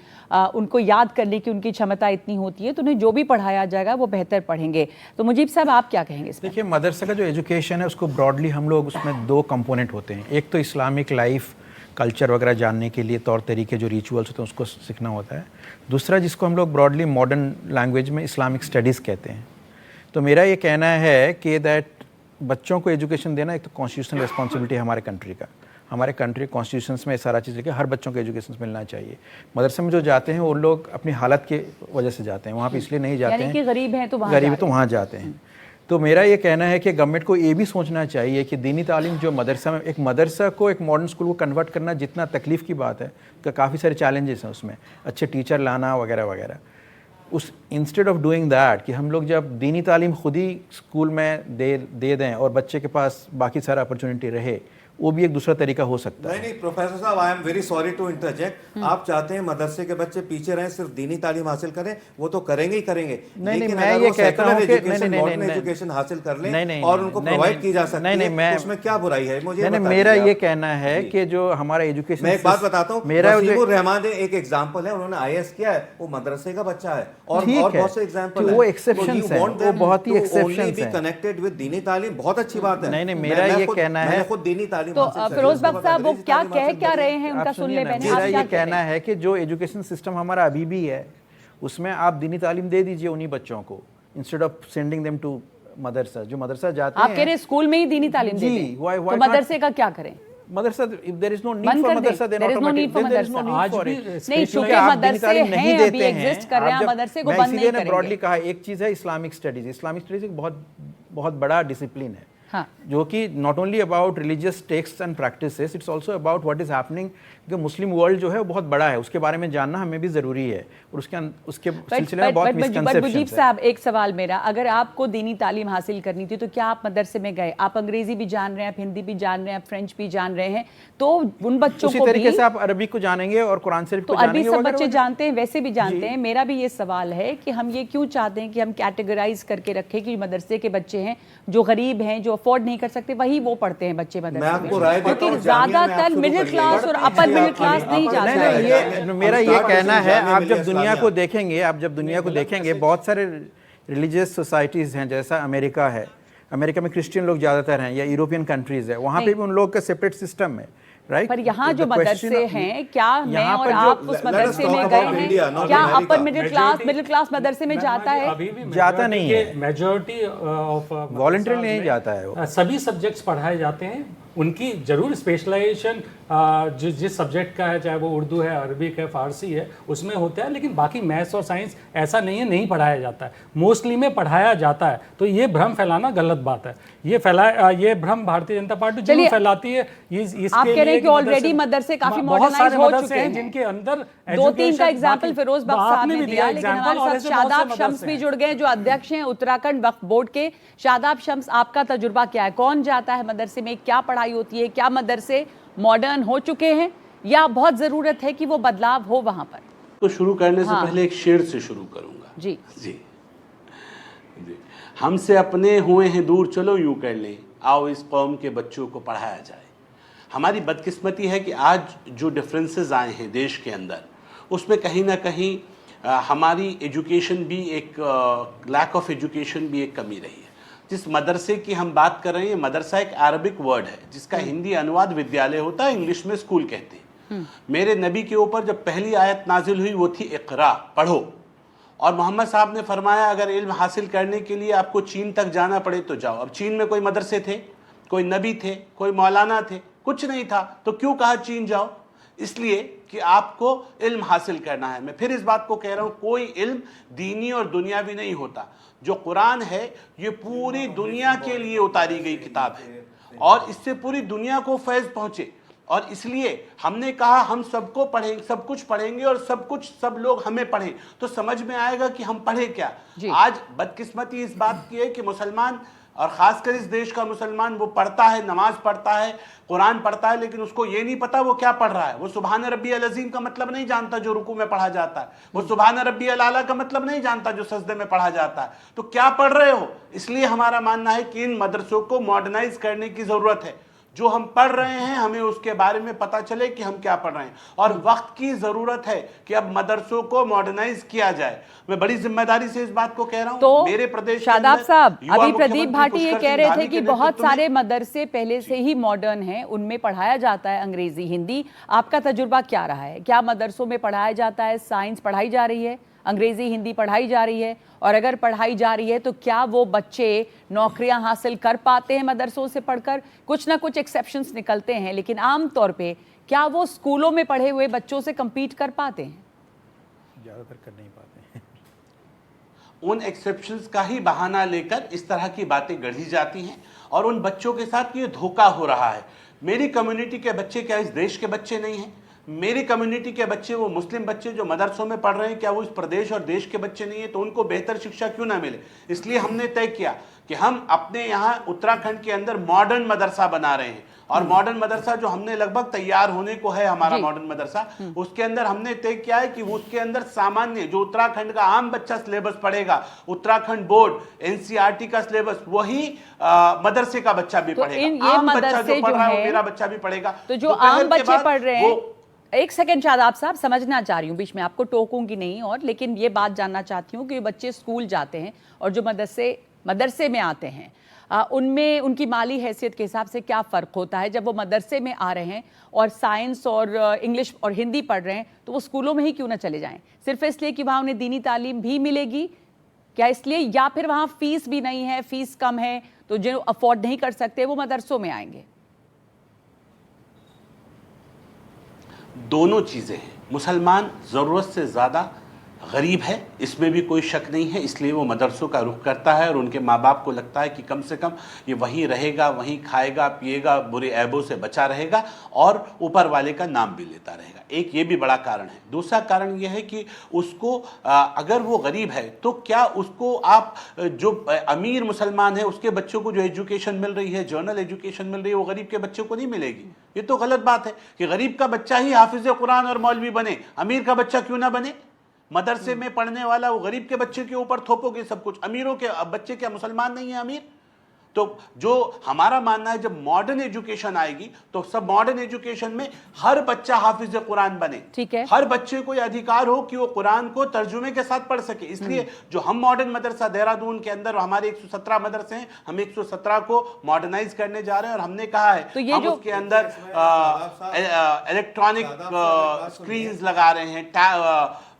उनको याद करने की उनकी क्षमता इतनी होती है, तो उन्हें जो भी पढ़ाया जाएगा वो बेहतर पढ़ेंगे। तो मुजीब साहब, आप क्या कहेंगे इस पर? देखिए, मदरसे का जो एजुकेशन है उसको ब्रॉडली हम लोग, उसमें 2 कंपोनेंट होते हैं। एक तो इस्लामिक लाइफ, कल्चर वगैरह जानने के लिए, तौर तरीके जो रिचुअल्स होते हैं उसको सीखना होता है। दूसरा, जिसको हम लोग ब्रॉडली मॉडर्न लैंग्वेज में इस्लामिक स्टडीज़ कहते हैं। तो मेरा ये कहना है कि दैट बच्चों को एजुकेशन देना एक तो कॉन्स्टिट्यूशनल रिस्पॉन्सिबिलिटी है हमारे कंट्री का। हमारे कंट्री कॉन्स्टिट्यूशंस में सारा चीज़ लिखा है, हर बच्चों को एजुकेशन मिलना चाहिए। मदरसे में जो जाते हैं वो लोग अपनी हालत के वजह से जाते हैं, वहाँ पे इसलिए नहीं जाते यानी हैं कि गरीब हैं तो वहाँ गरीब जा तो वहाँ जाते हैं। तो मेरा ये कहना है कि गवर्नमेंट को ये भी सोचना चाहिए कि दीनी तालीम जो मदरसा में, एक मदरसा को एक मॉडर्न स्कूल को कन्वर्ट करना जितना तकलीफ़ की बात है, तो काफ़ी सारे चैलेंजेस हैं उसमें, अच्छे टीचर लाना वगैरह वगैरह। उस इंस्टेड ऑफ डूइंग दैट कि हम लोग जब दीनी तालीम खुद ही स्कूल में दे दें और बच्चे के पास बाकी सारा अपॉर्चुनिटी रहे, वो भी एक दूसरा तरीका हो सकता है। नहीं प्रोफेसर साहब, I am very sorry to interject. आप चाहते हैं मदरसे के बच्चे पीछे रहें, सिर्फ दीनी तालीम हासिल करें, वो तो करेंगे ही करेंगे। नहीं, लेकिन मैं अगर ये वो कहता हूं कि मॉडर्न एजुकेशन हासिल कर लें और उनको प्रोवाइड की जा सकती है, उसमें क्या बुराई है? मुझे मेरा ये कहना है कि जो हमारा एजुकेशन, मैं एक बात बताता हूँ, मेरा रहमान एक एग्जाम्पल है, उन्होंने IAS किया है, वो मदरसे का बच्चा है, और बहुत से एग्जाम्पल वो एक्सेप्शंस हैं, वो बहुत ही एक्सेप्शंस हैं। कनेक्टेड विद दीनी तालीम बहुत अच्छी बात है। नहीं, मेरा ये कहना है, खुद दीनी तालीम तो फिरोज बख्श साहब वो क्या कह क्या रहे हैं, उनका सुन ले मैंने। मेरा ये कहना है कि जो एजुकेशन सिस्टम हमारा अभी भी है, उसमें आप दीनी तालीम दे दीजिए उन्हीं बच्चों को, instead of sending them to madrasa. जो मदरसा जाते हैं, आप कह रहे स्कूल में ही दीनी तालीम दे दें, तो मदरसे का क्या करें? मदरसा, there is no need for Madrasa, there is no need for मदरसा। आज भी नहीं, चूंकि मदरसे हैं अभी एग्जिस्ट कर रहे हैं, मदरसे को बंद नहीं करेंगे। ब्रॉडली कहा, एक चीज है इस्लामिक स्टडीज। इस्लामिक स्टडीज एक बहुत बड़ा डिसिप्लिन है, हाँ। जो कि not only about religious text and practices, it's also about what is happening. क्योंकि मुस्लिम वर्ल्ड जो है वो बहुत बड़ा है, उसके बारे में जानना हमें भी जरूरी है, और उसके सिलसिले में बहुत मिसकंसेप्शंस मुजीब साहब, एक सवाल मेरा, अगर आपको दीनी तालीम हासिल करनी थी तो क्या आप मदरसे में गए? आप अंग्रेजी भी जान रहे हैं, आप हिंदी भी जान रहे हैं, आप फ्रेंच भी जान रहे हैं, तो उन बच्चों उसी को तरीके भी से आप अरबी को जानेंगे और कुरान शरीफ को तो जानेंगे। अरबी सब बच्चे जानते हैं, वैसे भी जानते हैं। मेरा भी ये सवाल है कि हम ये क्यों चाहते हैं कि हम कैटेगराइज करके रखें कि मदरसे के बच्चे हैं, जो गरीब हैं, जो अफोर्ड नहीं कर सकते, वही वो पढ़ते हैं बच्चे मदरसे में, क्योंकि ज्यादातर मिडिल क्लास और अपर मिडिल क्लास नहीं जाता है। ये मेरा ये कहना है, आप जब दुनिया को देखेंगे, बहुत सारे रिलीजियस सोसाइटीज हैं, जैसा अमेरिका है, अमेरिका में क्रिश्चियन लोग ज़्यादातर हैं, या यूरोपियन कंट्रीज है, वहाँ पे भी उन लोग का सेपरेट सिस्टम है, राइट। पर यहाँ जो मदरसे हैं, क्या मैं और आप उस मदरसे में गए हैं? क्या अपर मिडिल क्लास मदरसे में जाता है? अभी भी जाता नहीं है, मेजॉरिटी ऑफ वॉलंटरी नहीं जाता है वो। सभी सब्जेक्ट्स पढ़ाए जाते हैं, उनकी जरूर स्पेशलाइजेशन जिस सब्जेक्ट का है, चाहे वो उर्दू है, अरबिक है, फारसी है, उसमें होता है, लेकिन बाकी मैथ्स और साइंस ऐसा नहीं है नहीं पढ़ाया जाता है, मोस्टली में पढ़ाया जाता है। तो ये भ्रम फैलाना गलत बात है, ये भ्रम भारतीय जनता पार्टी जरूर फैलाती है। आप कह रहे हैं कि ऑलरेडी मदरसे काफी मॉडर्नाइज हो चुके हैं, जिनके अंदर 2-3 का एग्जाम्पल फिरोज बख्श साहब ने दिया, लेकिन हमारे साथ शादाब शम्स भी जुड़ गए, जो अध्यक्ष हैं उत्तराखंड वक्फ बोर्ड के। शादाब शम्स, आपका तजुर्बा क्या है? कौन जाता है मदरसे में? क्या पढ़ाई होती है? क्या मदरसे मॉडर्न हो चुके हैं या बहुत जरूरत है कि वो बदलाव हो वहां पर? तो शुरू करने से पहले एक शेर से शुरू करूंगा। जी जी जी। हमसे अपने हुए हैं दूर, चलो यूं कर लें, आओ इस कौम के बच्चों को पढ़ाया जाए। हमारी बदकिस्मती है कि आज जो डिफरेंसेस आए हैं देश के अंदर, उसमें कहीं ना कहीं हमारी एजुकेशन भी एक लैक ऑफ एजुकेशन भी एक कमी रही है। जिस मदरसे की हम बात कर रहे हैं, मदरसा एक अरबिक वर्ड है जिसका हिंदी अनुवाद विद्यालय होता है, इंग्लिश में स्कूल कहते हैं। मेरे नबी के ऊपर जब पहली आयत नाजिल हुई वो थी इक़रा, पढ़ो, और मोहम्मद साहब ने फरमाया अगर इल्म हासिल करने के लिए आपको चीन तक जाना पड़े तो जाओ। अब चीन में कोई मदरसे थे, कोई नबी थे, कोई मौलाना थे, कुछ नहीं था, तो क्यों कहा चीन जाओ? इसलिए कि आपको इल्म हासिल करना है। मैं फिर इस बात को कह रहा हूँ, कोई इल्म दीनी और दुनियावी नहीं होता। जो कुरान है ये पूरी दुनिया के लिए उतारी गई किताब है और इससे पूरी दुनिया को फैज़ पहुँचे, और इसलिए हमने कहा हम सबको पढ़ेंगे, सब कुछ पढ़ेंगे और सब लोग हमें पढ़ें, तो समझ में आएगा कि हम पढ़े क्या। आज बदकिस्मती इस बात की है कि मुसलमान, और ख़ासकर इस देश का मुसलमान, वो पढ़ता है, नमाज पढ़ता है, कुरान पढ़ता है, लेकिन उसको ये नहीं पता वो क्या पढ़ रहा है। वो सुभान रब्बी अल अज़ीम का मतलब नहीं जानता जो रुकू में पढ़ा जाता है, वो सुभान रब्बी अल आला का मतलब नहीं जानता जो सजदे में पढ़ा जाता है। तो क्या पढ़ रहे हो? इसलिए हमारा मानना है कि इन मदरसों को मॉडर्नाइज करने की ज़रूरत है। जो हम पढ़ रहे हैं हमें उसके बारे में पता चले कि हम क्या पढ़ रहे हैं, और वक्त की ज़रूरत है कि अब मदरसों को मॉडर्नाइज किया जाए। मैं बड़ी जिम्मेदारी से इस बात को कह रहा हूं। तो मेरे प्रदेश शादाब साहब, अभी प्रदीप भाटी ये कह रहे थे कि बहुत सारे मदरसे पहले से ही मॉडर्न हैं, उनमें पढ़ाया जाता है अंग्रेजी, हिंदी। आपका तजुर्बा क्या रहा है? क्या मदरसों में पढ़ाया जाता है, साइंस पढ़ाई जा रही है, अंग्रेजी हिंदी पढ़ाई जा रही है, और अगर पढ़ाई जा रही है तो क्या वो बच्चे नौकरियां हासिल कर पाते हैं मदरसों से पढ़कर? कुछ ना कुछ एक्सेप्शंस निकलते हैं, लेकिन आम तौर पे क्या वो स्कूलों में पढ़े हुए बच्चों से कम्पीट कर पाते हैं? ज़्यादातर कर नहीं पाते हैं। उन एक्सेप्शंस का ही बहाना लेकर इस तरह की बातें गढ़ी जाती हैं और उन बच्चों के साथ ये धोखा हो रहा है। मेरी कम्युनिटी के बच्चे क्या इस देश के बच्चे नहीं हैं? मेरी कम्युनिटी के बच्चे, वो मुस्लिम बच्चे जो मदरसों में पढ़ रहे हैं, क्या वो इस प्रदेश और देश के बच्चे नहीं है? तो उनको बेहतर शिक्षा क्यों ना मिले? इसलिए हमने तय किया कि हम अपने यहाँ उत्तराखंड के अंदर मॉडर्न मदरसा बना रहे हैं। और मॉडर्न मदरसा जो हमने लगभग तैयार होने को है, हमारा मॉडर्न मदरसा, उसके अंदर हमने तय किया है कि उसके अंदर सामान्य जो उत्तराखंड का आम बच्चा सिलेबस पढ़ेगा, उत्तराखंड बोर्ड एनसीईआरटी का सिलेबस, वही मदरसे का बच्चा भी पढ़ेगा। आम बच्चा जो पढ़ रहा है वो मेरा बच्चा भी पढ़ेगा। तो जो आम बच्चे पढ़ रहे हैं, एक सेकंड शादाब साहब, समझना चाह रही हूँ, बीच में आपको टोकूंगी नहीं, और लेकिन ये बात जानना चाहती हूँ कि बच्चे स्कूल जाते हैं और जो मदरसे में आते हैं, उनमें उनकी माली हैसियत के हिसाब से क्या फ़र्क होता है? जब वो मदरसे में आ रहे हैं और साइंस और इंग्लिश और हिंदी पढ़ रहे हैं, तो वो स्कूलों में ही क्यों ना चले जाएं? सिर्फ इसलिए कि वहाँ उन्हें दीनी तालीम भी मिलेगी, क्या इसलिए? या फिर वहाँ फ़ीस भी नहीं है, फ़ीस कम है, तो जो अफोर्ड नहीं कर सकते वो मदरसों में आएंगे? दोनों चीज़ें हैं। मुसलमान ज़रूरत से ज़्यादा गरीब है, इसमें भी कोई शक नहीं है, इसलिए वो मदरसों का रुख करता है और उनके माँ बाप को लगता है कि कम से कम ये वहीं रहेगा, वहीं खाएगा पिएगा, बुरे ऐबों से बचा रहेगा और ऊपर वाले का नाम भी लेता रहेगा। एक ये भी बड़ा कारण है। दूसरा कारण ये है कि उसको अगर वो गरीब है तो क्या उसको आप जो अमीर मुसलमान है उसके बच्चों को जो एजुकेशन मिल रही है, जर्नल एजुकेशन मिल रही है, वो गरीब के बच्चों को नहीं मिलेगी? ये तो गलत बात है कि गरीब का बच्चा ही हाफिज कुरान और मौलवी बने, अमीर का बच्चा क्यों ना बने? मदरसे में पढ़ने वाला वो गरीब के बच्चे के ऊपर थोपोगे सब कुछ। अमीरों के बच्चे क्या मुसलमान नहीं है अमीर? तो जो हमारा मानना है, जब मॉडर्न एजुकेशन आएगी तो सब मॉडर्न एजुकेशन में हर बच्चा हाफिज कुरान बने। ठीक है, हर बच्चे को यह अधिकार हो कि वो कुरान को तर्जुमे के साथ पढ़ सके। इसलिए जो हम मॉडर्न मदरसा देहरादून के अंदर हमारे 117 मदरसे हैं, हम 117 को मॉडर्नाइज करने जा रहे हैं और हमने कहा है तो हम उसके अंदर इलेक्ट्रॉनिक स्क्रीन्स लगा रहे हैं,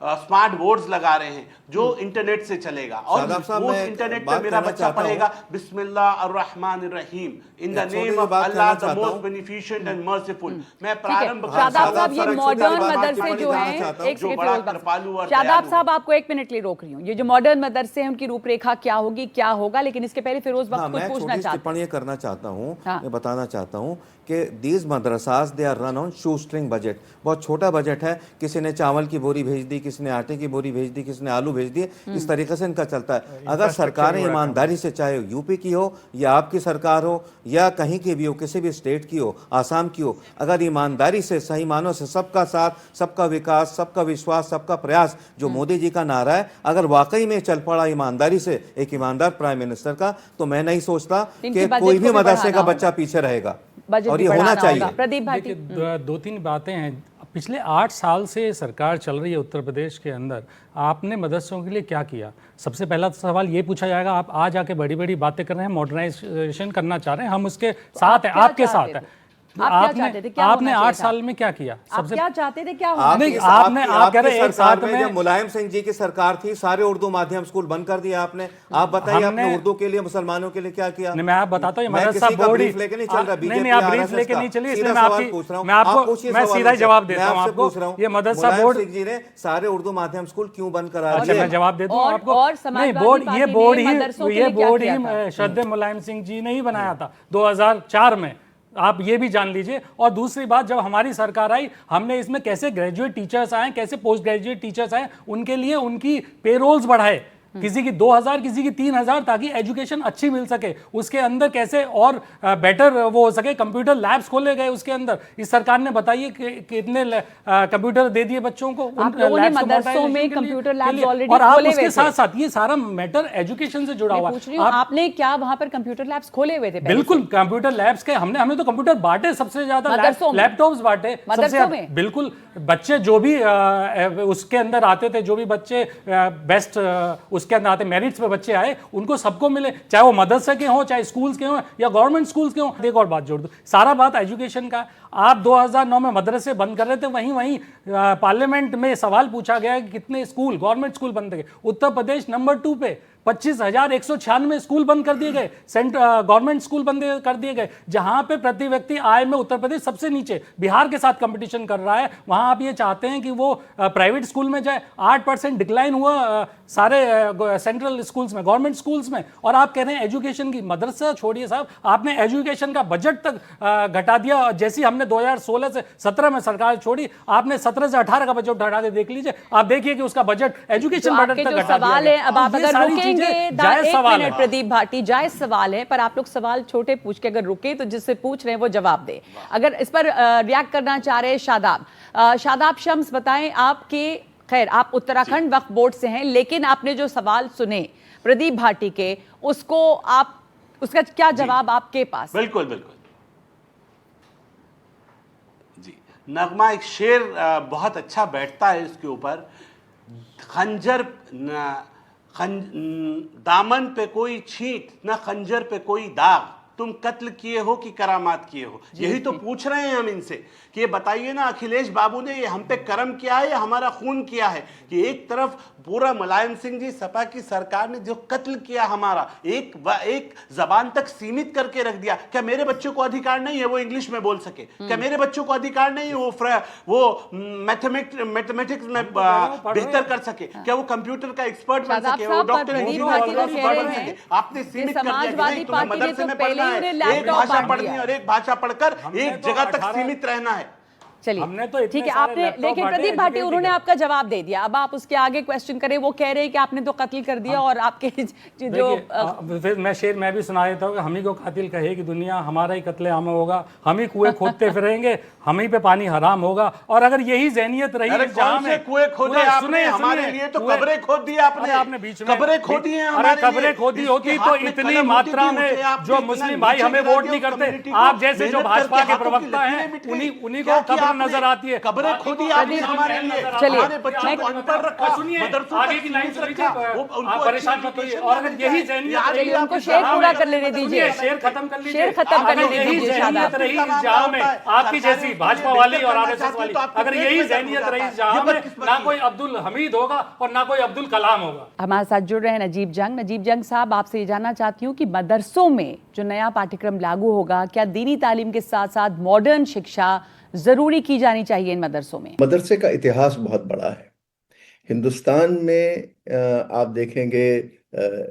स्मार्ट बोर्ड्स लगा रहे हैं जो इंटरनेट से चलेगा और उस इंटरनेट पे मेरा बच्चा पढ़ेगा बिस्मिल्लाहिर्रहमानिर्रहीम, in the name of Allah the most beneficent and merciful. मैं प्रारंभ शादाब साहब, ये मॉडर्न मदरसे जो हैं, एक सेकंड शादाब साहब, आपको 1 मिनट के लिए रोक रही हूँ। ये जो मॉडर्न मदरसे हैं उनकी रूपरेखा क्या होगी, क्या होगा, लेकिन इसके पहले फिरोज वक्त कुछ पूछना चाहता हूँ, टिप्पणी करना चाहता हूँ, मैं बताना चाहता हूँ कि these madrasas they are run on shoestring budget. बहुत छोटा बजट है, किसी ने चावल की बोरी भेज दी, किसी ने आटे की बोरी भेज दी, किसी ने आलू भेज दिए, इस तरीके से इनका चलता है। अगर सरकारें ईमानदारी से, चाहे यूपी की हो या आपकी सरकार हो या कहीं की भी हो, किसी भी स्टेट की हो, आसाम की हो, अगर ईमानदारी से, सही मानों से सबका साथ, सबका विकास, सबका विश्वास, सबका प्रयास जो मोदी जी का नारा है, अगर वाकई में चल पड़ा ईमानदारी से एक ईमानदार प्राइम मिनिस्टर का, तो मैं नहीं सोचता कि कोई भी मदरसे का बच्चा पीछे रहेगा और ये होना चाहिए। प्रदीप भाटी, 2-3 बातें हैं। पिछले 8 साल से सरकार चल रही है उत्तर प्रदेश के अंदर, आपने मदरसों के लिए क्या किया? सबसे पहला सवाल ये पूछा जाएगा। आप आज आके बड़ी बड़ी बातें कर रहे हैं, मॉडर्नाइजेशन करना चाह रहे हैं, हम उसके साथ हैं, आपके साथ हैं। आपने 8 साल में क्या किया? सबसे क्या चाहते थे, क्या आप कह रहे हैं साथ में जब मुलायम सिंह जी की सरकार थी सारे उर्दू माध्यम स्कूल बंद कर दिया आपने। आप बताइए आपने उर्दू के लिए, मुसलमानों के लिए क्या किया? मैं आप बताता हूँ, मदरसा बोर्ड लेके नहीं चल रहा, नहीं आप ब्रीफ लेके नहीं चलिए, इसलिए मैं सीधा जवाब देता हूँ आपको। ये मदरसा बोर्ड जी ने सारे उर्दू माध्यम स्कूल क्यों बंद करा दिए? मैं जवाब देता हूँ आपको। नहीं, ये बोर्ड ही श्रद्धेय मुलायम सिंह जी ने ही बनाया था 2004 में, आप ये भी जान लीजिए। और दूसरी बात, जब हमारी सरकार आई, हमने इसमें कैसे ग्रेजुएट टीचर्स आए, कैसे पोस्ट ग्रेजुएट टीचर्स आए, उनके लिए उनकी पेरोल्स बढ़ाए, किसी की 2000, किसी की 3000, ताकि एजुकेशन अच्छी मिल सके। उसके अंदर कैसे और बेटर वो हो सके, कंप्यूटर लैब्स खोले गए उसके अंदर। इस सरकार ने बताइए कितने कंप्यूटर दे दिए बच्चों को, मदरसों में कंप्यूटर लैब्स ऑलरेडी और आप उसके साथ साथ ये सारा मैटर एजुकेशन से जुड़ा हुआ है। आपने क्या वहां पर कंप्यूटर लैब्स खोले हुए थे? बिल्कुल, कंप्यूटर लैब्स के हमने तो कंप्यूटर बांटे, सबसे ज्यादा लैपटॉप्स बांटे मदरसों में। बिल्कुल, बच्चे जो भी उसके अंदर आते थे, जो भी बच्चे बेस्ट उसके अंदर आते, मेरिट्स पे बच्चे आए, उनको सबको मिले, चाहे वो मदरसे के हों, चाहे स्कूल्स के हों या गवर्नमेंट स्कूल्स के हों। एक और बात जोड़ दो, सारा बात एजुकेशन का। आप 2009 में मदरसे बंद कर रहे थे, वहीं पार्लियामेंट में सवाल पूछा गया कि कितने स्कूल गवर्नमेंट स्कूल बंद गए, उत्तर प्रदेश नंबर 2 पे 25,196 स्कूल बंद कर दिए गए, गवर्नमेंट स्कूल बंद कर दिए गए। जहां पे प्रति व्यक्ति आय में उत्तर प्रदेश सबसे नीचे बिहार के साथ कंपटीशन कर रहा है, वहां आप ये चाहते हैं कि वो प्राइवेट स्कूल में जाए। 8% डिक्लाइन हुआ सारे सेंट्रल स्कूल्स में, गवर्नमेंट स्कूल्स में, और आप कह रहे हैं एजुकेशन की, मदरसा छोड़िए साहब, आपने एजुकेशन का बजट तक घटा दिया। जैसी हमने 2016 से 17 में सरकार छोड़ी, आपने 17 से 18 का बजट घटा के देख लीजिए, आप देखिए कि उसका बजट एजुकेशन बजट तक घटा दिया गया। अब आप अगर रुकेंगे, जायज सवाल है प्रदीप भाटी, जायज सवाल है, पर आप लोग सवाल छोटे पूछ के अगर रुके तो जिससे पूछ रहे हैं वो जवाब दे। अगर इस पर रिएक्ट करना चाह रहे हैं शादाब शम्स, बताएं आपके, खैर आप उत्तराखंड वक्फ बोर्ड से हैं, लेकिन आपने जो सवाल सुने प्रदीप भाटी के, उसको आप, उसका क्या जवाब आपके पास? बिल्कुल बिल्कुल जी, नगमा एक शेर बहुत अच्छा बैठता है इसके ऊपर। खंजर दामन पे कोई छींट, न खंजर पे कोई दाग, तुम कत्ल किए हो कि करामात किए हो। यही तो पूछ रहे हैं हम इनसे कि ये बताइए ना, अखिलेश बाबू ने ये हम पे कर्म किया है या हमारा खून किया है? कि एक तरफ पूरा मुलायम सिंह जी सपा की सरकार ने जो कत्ल किया हमारा, एक जबान तक सीमित करके रख दिया। क्या मेरे बच्चों को अधिकार नहीं है वो इंग्लिश में बोल सके? क्या मेरे बच्चों को अधिकार नहीं है वो मैथमेटिक्स में बेहतर कर सके? क्या वो कंप्यूटर का एक्सपर्ट बन सके, वो डॉक्टर इंजीनियर बन सके? आपने सीमित कर दिया कि तुम्हें मदरसे में पढ़ना है, एक भाषा पढ़नी है और एक भाषा पढ़कर एक जगह तक सीमित रहना है। चलिए ठीक है, आपने, लेकिन प्रदीप भाटी उन्होंने आपका जवाब दे दिया, अब आप उसके आगे क्वेश्चन करें। वो कह रहे हैं कि आपने तो कत्ल कर दिया और आपके जो फिर मैं शेर मैं भी सुना देता हूँ कि हम ही को कातिल कहे कि दुनिया हमारा ही कत्ले आम होगा, हम ही कुएं खोदते फिरेंगे, हम ही पे पानी हराम होगा। और अगर यही ज़हनियत रही, कुएं खोदे आपने हमारे लिए, तो कब्रें खोद दी आपने बीच में, कब्रें खोदी हैं हमारे लिए। कब्रें खोदी होती तो इतनी मात्रा में जो मुस्लिम भाई हमें वोट नहीं करते। आप जैसे जो भाजपा के प्रवक्ता हैं उन्हीं को कब्र नजर आती है, कब्रें खोदी आपने हमारे लिए, हमारे बच्चों को अनपढ़ रखा, मदरसों आगे की लाइन रखा, आप परेशान मत होइए। और अगर यही ज़हनियत, उनको शेर पूरा कर लेने दीजिए, शेर खत्म कर लीजिए, शेर खत्म कर लेने दीजिए। ज़हनियत रही जहां में आपकी जैसी भाजपा वाली और आरएसएस वाली, अगर यही ज़हनियत रही जहां में ना कोई अब्दुल हमीद होगा और ना कोई अब्दुल कलाम होगा। हमारे साथ जुड़ रहे हैं नजीब जंग साहब, आपसे ये जानना चाहती हूँ कि मदरसों में जो नया पाठ्यक्रम लागू होगा, क्या दीनी तालीम के साथ साथ मॉडर्न शिक्षा जरूरी की जानी चाहिए इन मदरसों में? मदरसे का इतिहास बहुत बड़ा है हिंदुस्तान में। आप देखेंगे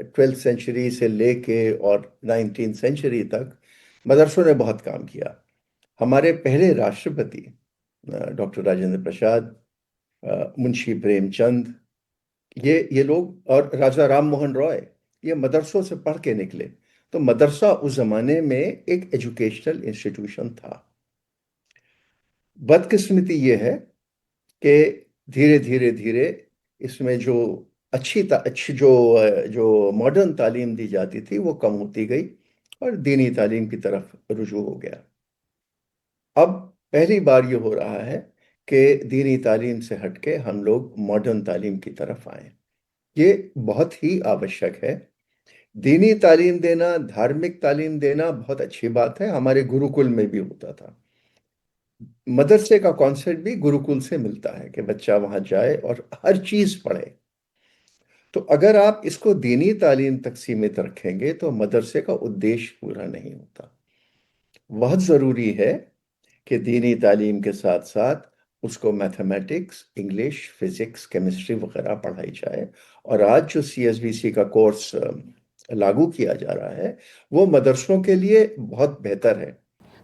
12th सेंचुरी से लेके और 19th सेंचुरी तक मदरसों ने बहुत काम किया। हमारे पहले राष्ट्रपति डॉक्टर राजेंद्र प्रसाद, मुंशी प्रेमचंद, ये लोग, और राजा राम मोहन रॉय, ये मदरसों से पढ़ के निकले। तो मदरसा उस जमाने में एक एजुकेशनल इंस्टीट्यूशन था। बदकिस्मती ये है कि धीरे धीरे इसमें जो अच्छी जो मॉडर्न तालीम दी जाती थी वो कम होती गई और दीनी तालीम की तरफ रुजू हो गया। अब पहली बार ये हो रहा है कि दीनी तालीम से हटके हम लोग मॉडर्न तालीम की तरफ आए। ये बहुत ही आवश्यक है। दीनी तालीम देना, धार्मिक तालीम देना बहुत अच्छी बात है, हमारे गुरुकुल में भी होता था। मदरसे का कॉन्सेप्ट भी गुरुकुल से मिलता है कि बच्चा वहां जाए और हर चीज पढ़े। तो अगर आप इसको दीनी तालीम तक सीमित रखेंगे तो मदरसे का उद्देश्य पूरा नहीं होता। बहुत ज़रूरी है कि दीनी तालीम के साथ साथ उसको मैथमेटिक्स, इंग्लिश, फिजिक्स, केमिस्ट्री वगैरह पढ़ाई जाए। और आज जो CSBC का कोर्स लागू किया जा रहा है वो मदरसों के लिए बहुत बेहतर है।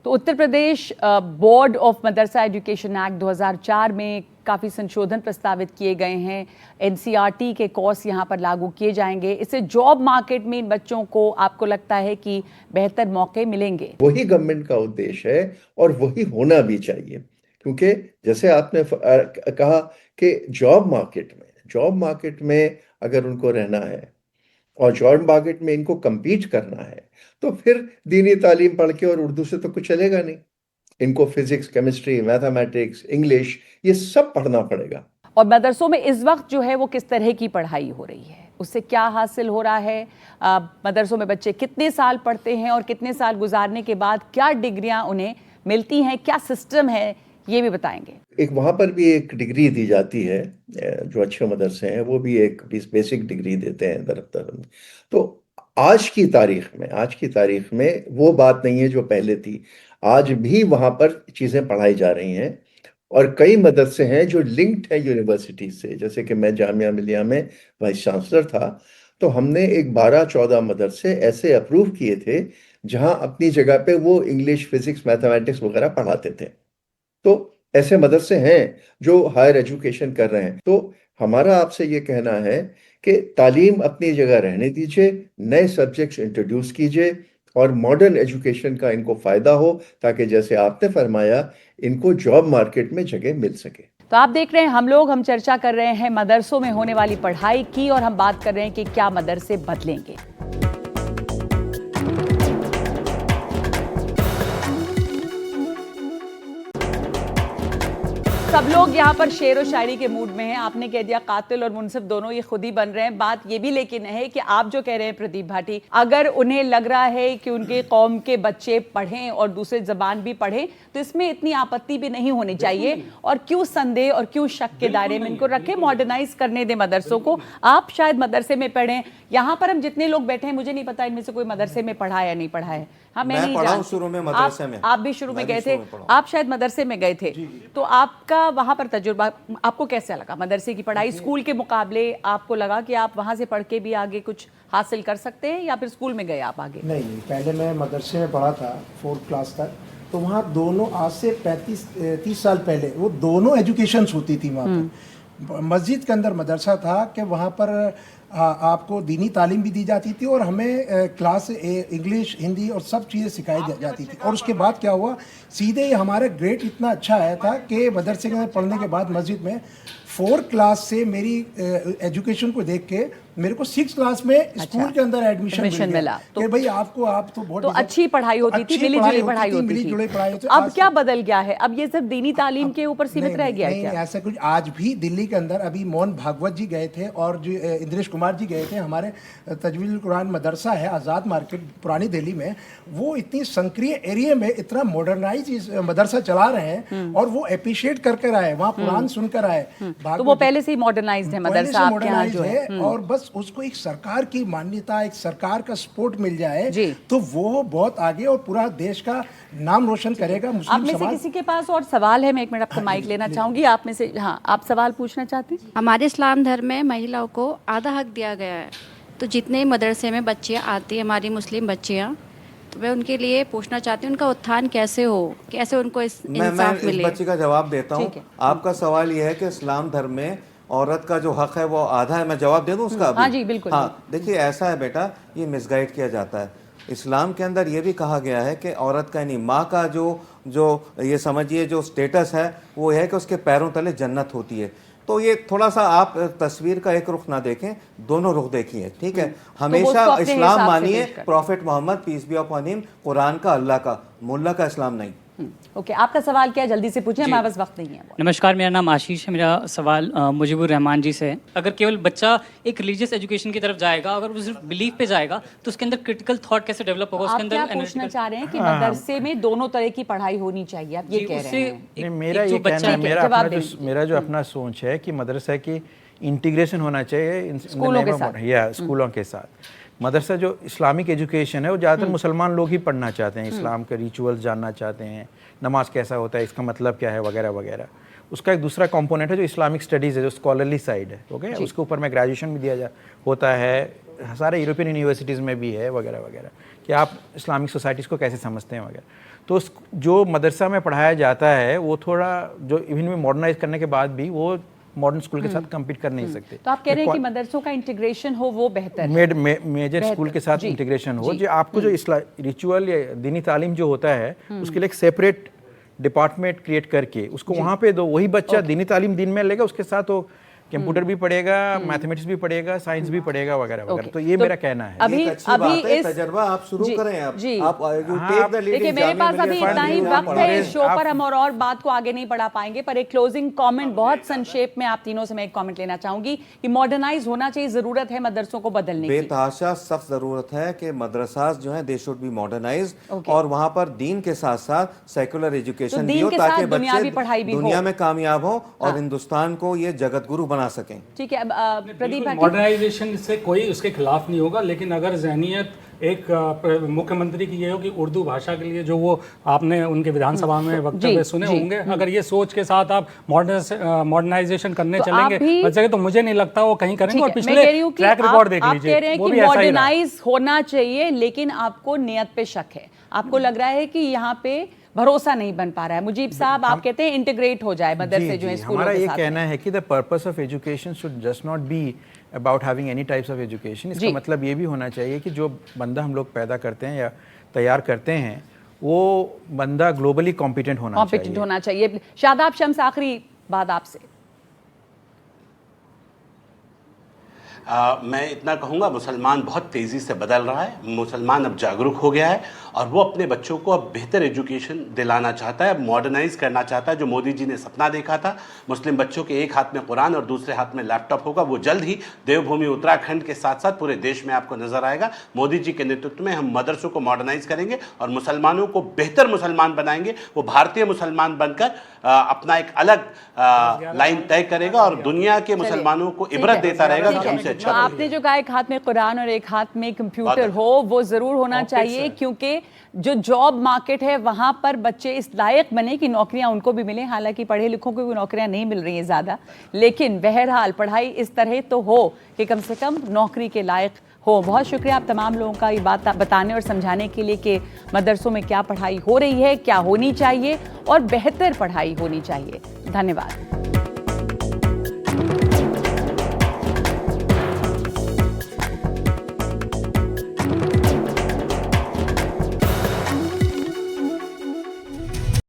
तो Uttar Pradesh Board of Madrasa Education Act 2004 में काफ़ी संशोधन प्रस्तावित किए गए हैं। NCERT के कोर्स यहाँ पर लागू किए जाएंगे। इससे जॉब मार्केट में इन बच्चों को, आपको लगता है कि बेहतर मौके मिलेंगे? वही गवर्नमेंट का उद्देश्य है और वही होना भी चाहिए, क्योंकि जैसे आपने कहा कि जॉब मार्केट में अगर उनको रहना है और जॉब मार्केट में इनको compete करना है तो फिर दीनी तालीम पढ़ के और उर्दू से तो कुछ चलेगा नहीं। इनको फिजिक्स, केमिस्ट्री, मैथमेटिक्स, इंग्लिश ये सब पढ़ना पड़ेगा। और मदरसों में इस वक्त जो है वो किस तरह की पढ़ाई हो रही है, उससे क्या हासिल हो रहा है? मदरसों में बच्चे कितने साल पढ़ते हैं और कितने साल गुजारने के बाद क्या डिग्रियां उन्हें मिलती हैं? क्या सिस्टम है ये भी बताएंगे। एक वहाँ पर भी एक डिग्री दी जाती है, जो अच्छे मदरसे हैं वो भी एक बेसिक डिग्री देते हैं दरअसल। तो आज की तारीख में वो बात नहीं है जो पहले थी। आज भी वहाँ पर चीज़ें पढ़ाई जा रही हैं और कई मदरसे हैं जो लिंक्ड है यूनिवर्सिटी से। जैसे कि मैं जामिया मिलिया में वाइस चांसलर था, तो हमने एक 12-14 मदरसे ऐसे अप्रूव किए थे जहां अपनी जगह पे वो इंग्लिश, फिजिक्स, मैथमेटिक्स वगैरह पढ़ाते थे। तो ऐसे मदरसे हैं जो हायर एजुकेशन कर रहे हैं। तो हमारा आपसे ये कहना है कि तालीम अपनी जगह रहने दीजिए, नए सब्जेक्ट्स इंट्रोड्यूस कीजिए और मॉडर्न एजुकेशन का इनको फ़ायदा हो, ताकि जैसे आपने फरमाया इनको जॉब मार्केट में जगह मिल सके। तो आप देख रहे हैं हम चर्चा कर रहे हैं मदरसों में होने वाली पढ़ाई की, और हम बात कर रहे हैं कि क्या मदरसे बदलेंगे। सब लोग यहाँ पर शेर व शायरी के मूड में हैं। आपने कह दिया कातिल और मुनसिफ दोनों ये खुद ही बन रहे हैं। बात ये भी लेकिन है कि आप जो कह रहे हैं प्रदीप भाटी, अगर उन्हें लग रहा है कि उनके कौम के बच्चे पढ़ें और दूसरे जबान भी पढ़ें तो इसमें इतनी आपत्ति भी नहीं होनी चाहिए, और क्यों संदेह और क्यों शक के दायरे में इनको रखें, मॉडर्नाइज करने दें मदरसों को। आप शायद मदरसे में पढ़ें, यहाँ पर हम जितने लोग बैठे हैं मुझे नहीं पता इनमें से कोई मदरसे में पढ़ा है या नहीं पढ़ा है। हाँ, मैं नहीं जानती। शुरू में मदरसे में, आप भी शुरू में गए थे, आप शायद मदरसे में गए थे, तो आपका वहाँ पर तजुर्बा आपको कैसा लगा? मदरसे की पढ़ाई स्कूल के मुकाबले आपको लगा कि आप वहाँ से पढ़ के भी आगे कुछ हासिल कर सकते हैं, या फिर स्कूल में गए आप आगे? नहीं, पहले मैं मदरसे में पढ़ा था 4th क्लास तक, तो वहाँ दोनों आज से 35-30 साल पहले वो दोनों एजुकेशंस होती थी वहाँ पर। मस्जिद के अंदर मदरसा था कि वहाँ पर आपको दीनी तालीम भी दी जाती थी और हमें क्लास इंग्लिश, हिंदी और सब चीज़ें सिखाई जाती थी। और उसके बाद क्या हुआ, सीधे हमारा ग्रेड इतना अच्छा आया था कि मदरसे के अंदर पढ़ने के बाद मस्जिद में 4th क्लास से मेरी एजुकेशन को देख के मेरे को 6th क्लास में स्कूल के अंदर एडमिशन मिला। तो भाई आप तो बहुत अच्छी पढ़ाई होती थी, मिली जुली पढ़ाई होती थी। अब क्या बदल गया है? अब ये सिर्फ दीनी तालीम के ऊपर सीमित रह गया है क्या? ऐसा कुछ आज भी दिल्ली के अंदर अभी मोहन भागवत जी गए थे और जो इंद्रेश कुमार जी गए थे, हमारे तजवीजुल कुरान मदरसा है आज़ाद मार्केट पुरानी दिल्ली में, वो इतनी संक्रिय एरिया में इतना मॉडर्नाइज मदरसा चला रहे हैं और वो अप्रिशिएट कर आए, वहाँ कुरान सुनकर आए। तो वो पहले से ही मॉडर्नाइज्ड है मदरसा आपके यहाँ जो है, और बस उसको एक सरकार की मान्यता, एक सरकार का सपोर्ट मिल जाए तो वो बहुत आगे और पूरा देश का नाम रोशन करेगा। आप में से किसी के पास और सवाल है? मैं 1 मिनट आपको माइक लेना चाहूंगी। आप में से, हाँ, आप सवाल पूछना चाहते हैं? हमारे इस्लाम धर्म में महिलाओं को आधा हक दिया गया है, तो जितने मदरसे में बच्चियाँ आती हैं, हमारी मुस्लिम बच्चियाँ, तो मैं उनके लिए पूछना चाहती हूँ उनका उत्थान कैसे हो, कैसे उनको इंसाफ मिले? मैं इस बच्ची का जवाब देता हूँ। आपका सवाल यह है कि इस्लाम धर्म में औरत का जो हक है वो आधा है, मैं जवाब दे दूँ उसका? हाँ जी, बिल्कुल। हाँ, देखिए ऐसा है बेटा, ये मिसगाइड किया जाता है। इस्लाम के अंदर ये भी कहा गया है कि औरत का यानी माँ का जो ये समझिए जो स्टेटस है वो है कि उसके पैरों तले जन्नत होती है। तो ये थोड़ा सा आप तस्वीर का एक रुख ना देखें, दोनों रुख देखिए, ठीक है? हमेशा तो इस्लाम मानिए, prophet Muhammad peace be upon him, कुरान का, अल्लाह का, मुल्ला का इस्लाम नहीं। ओके, आपका सवाल क्या है? जल्दी से पूछें, हमारे पास वक्त नहीं है। नमस्कार, मेरा नाम आशीष है। मेरा सवाल मुजीबुर रहमान जी से है। अगर केवल बच्चा एक रिलीजियस एजुकेशन की तरफ जाएगा, अगर वो सिर्फ बिलीफ पे जाएगा, तो उसके अंदर क्रिटिकल थॉट कैसे डेवलप होगा? उसके अंदर आप क्या पूछना चाह रहे हैं कि मदरसे में दोनों तरह की पढ़ाई होनी चाहिए, आप ये कह रहे हैं? मेरा ये कहना है, मेरा जो अपना सोच है कि मदरसा की इंटीग्रेशन होना चाहिए स्कूलों के साथ। मदरसा जो इस्लामिक एजुकेशन है वो ज़्यादातर मुसलमान लोग ही पढ़ना चाहते हैं, इस्लाम के रिचुअल्स जानना चाहते हैं, नमाज कैसा होता है, इसका मतलब क्या है, वगैरह वगैरह। उसका एक दूसरा कंपोनेंट है जो इस्लामिक स्टडीज़ है, जो स्कॉलरली साइड है, ओके? उसके ऊपर में ग्रेजुएशन भी होता है, सारे यूरोपियन यूनिवर्सिटीज़ में भी है, वगैरह वगैरह, कि आप इस्लामिक सोसाइटीज़ को कैसे समझते हैं वगैरह। तो जो मदरसा में पढ़ाया जाता है वो थोड़ा जो इवन में मॉडर्नाइज करने के बाद भी वो मॉडर्न स्कूल के साथ कम्पीट कर नहीं सकते। तो आप कह रहे हैं कि मदरसों का इंटीग्रेशन हो वो बेहतर है, मेजर स्कूल के साथ इंटीग्रेशन हो, जो आपको जो रिचुअल या दीनी तालीम जो होता है उसके लिए एक सेपरेट डिपार्टमेंट क्रिएट करके उसको वहाँ पे दो, वही बच्चा दीनी तालीम दिन में लेगा, उसके साथ वो कंप्यूटर भी पढ़ेगा, मैथमेटिक्स भी पढ़ेगा, साइंस भी पढ़ेगा वगैरह वगैरह। तो ये मेरा कहना है। अभी इस तजर्बा आप शुरू करें। आप देखिए मेरे पास अभी इतना ही वक्त है इस शो पर, हम और बात को आगे नहीं बढ़ा पाएंगे, पर एक क्लोजिंग कमेंट बहुत संक्षेप में आप तीनों से मैं एक कमेंट लेना चाहूंगी कि मॉडर्नाइज होना चाहिए, जरूरत है मदरसों को बदलने की। बेतहाशा सख्त जरूरत है कि मदरसास जो है दे शुड बी मॉडर्नाइज, और वहां पर दीन के साथ साथ सेकुलर एजुकेशन भी हो ताकि बच्चे दुनिया में कामयाब हो और हिंदुस्तान को ये जगत गुरु बना सकें। ठीक है प्रदीप, मॉडर्नाइजेशन से कोई उसके खिलाफ नहीं होगा, लेकिन अगर जहनियत एक मुख्यमंत्री की ये हो कि उर्दू भाषा के लिए जो वो आपने उनके विधानसभा में वक्तव्य सुने होंगे, अगर ये सोच के साथ आप मॉडर्नाइजेशन करने चलेंगे तो मुझे नहीं लगता वो कहीं करेंगे। और पिछले ट्रैक रिकॉर्ड देख लीजिए, वो भी ऐसा ही रहा। मॉडर्नाइज होना चाहिए, लेकिन आपको नियत पे शक है, आपको लग रहा है कि यहाँ पे भरोसा नहीं बन पा रहा है। मुजीब साहब, आप कहते हैं इंटीग्रेट हो जाए मदरसे जो है स्कूलों के साथ। हमारा ये कहना है कि the purpose of education should just not be about having any types of education. इसका मतलब ये भी होना चाहिए कि जो बंदा हम लोग पैदा करते हैं या तैयार करते हैं वो बंदा ग्लोबली कॉम्पिटेंट होना चाहिए। शादाब शम्स, आखिरी बात आपसे। मैं इतना कहूँगा, मुसलमान बहुत तेज़ी से बदल रहा है, मुसलमान अब जागरूक हो गया है और वो अपने बच्चों को अब बेहतर एजुकेशन दिलाना चाहता है, मॉडर्नाइज करना चाहता है। जो मोदी जी ने सपना देखा था मुस्लिम बच्चों के एक हाथ में कुरान और दूसरे हाथ में लैपटॉप होगा, वो जल्द ही देवभूमि उत्तराखंड के साथ साथ पूरे देश में आपको नजर आएगा। मोदी जी के नेतृत्व में हम मदरसों को मॉडर्नाइज करेंगे और मुसलमानों को बेहतर मुसलमान बनाएंगे। वो भारतीय मुसलमान बनकर अपना एक अलग लाइन तय करेगा और दुनिया के मुसलमानों को इबरत देता रहेगा कि हमसे अच्छा। आपने जो कहा एक हाथ में कुरान और एक हाथ में कंप्यूटर हो, वो जरूर होना चाहिए, क्योंकि जो जॉब मार्केट है वहां पर बच्चे इस लायक बने कि नौकरियां उनको भी मिले। हालांकि पढ़े लिखों को भी नौकरियां नहीं मिल रही हैं ज़्यादा, लेकिन बहरहाल पढ़ाई इस तरह तो हो कि कम से कम नौकरी के लायक हो। बहुत शुक्रिया आप तमाम लोगों का ये बात बताने और समझाने के लिए कि मदरसों में क्या पढ़ाई हो रही है, क्या होनी चाहिए और बेहतर पढ़ाई होनी चाहिए। धन्यवाद।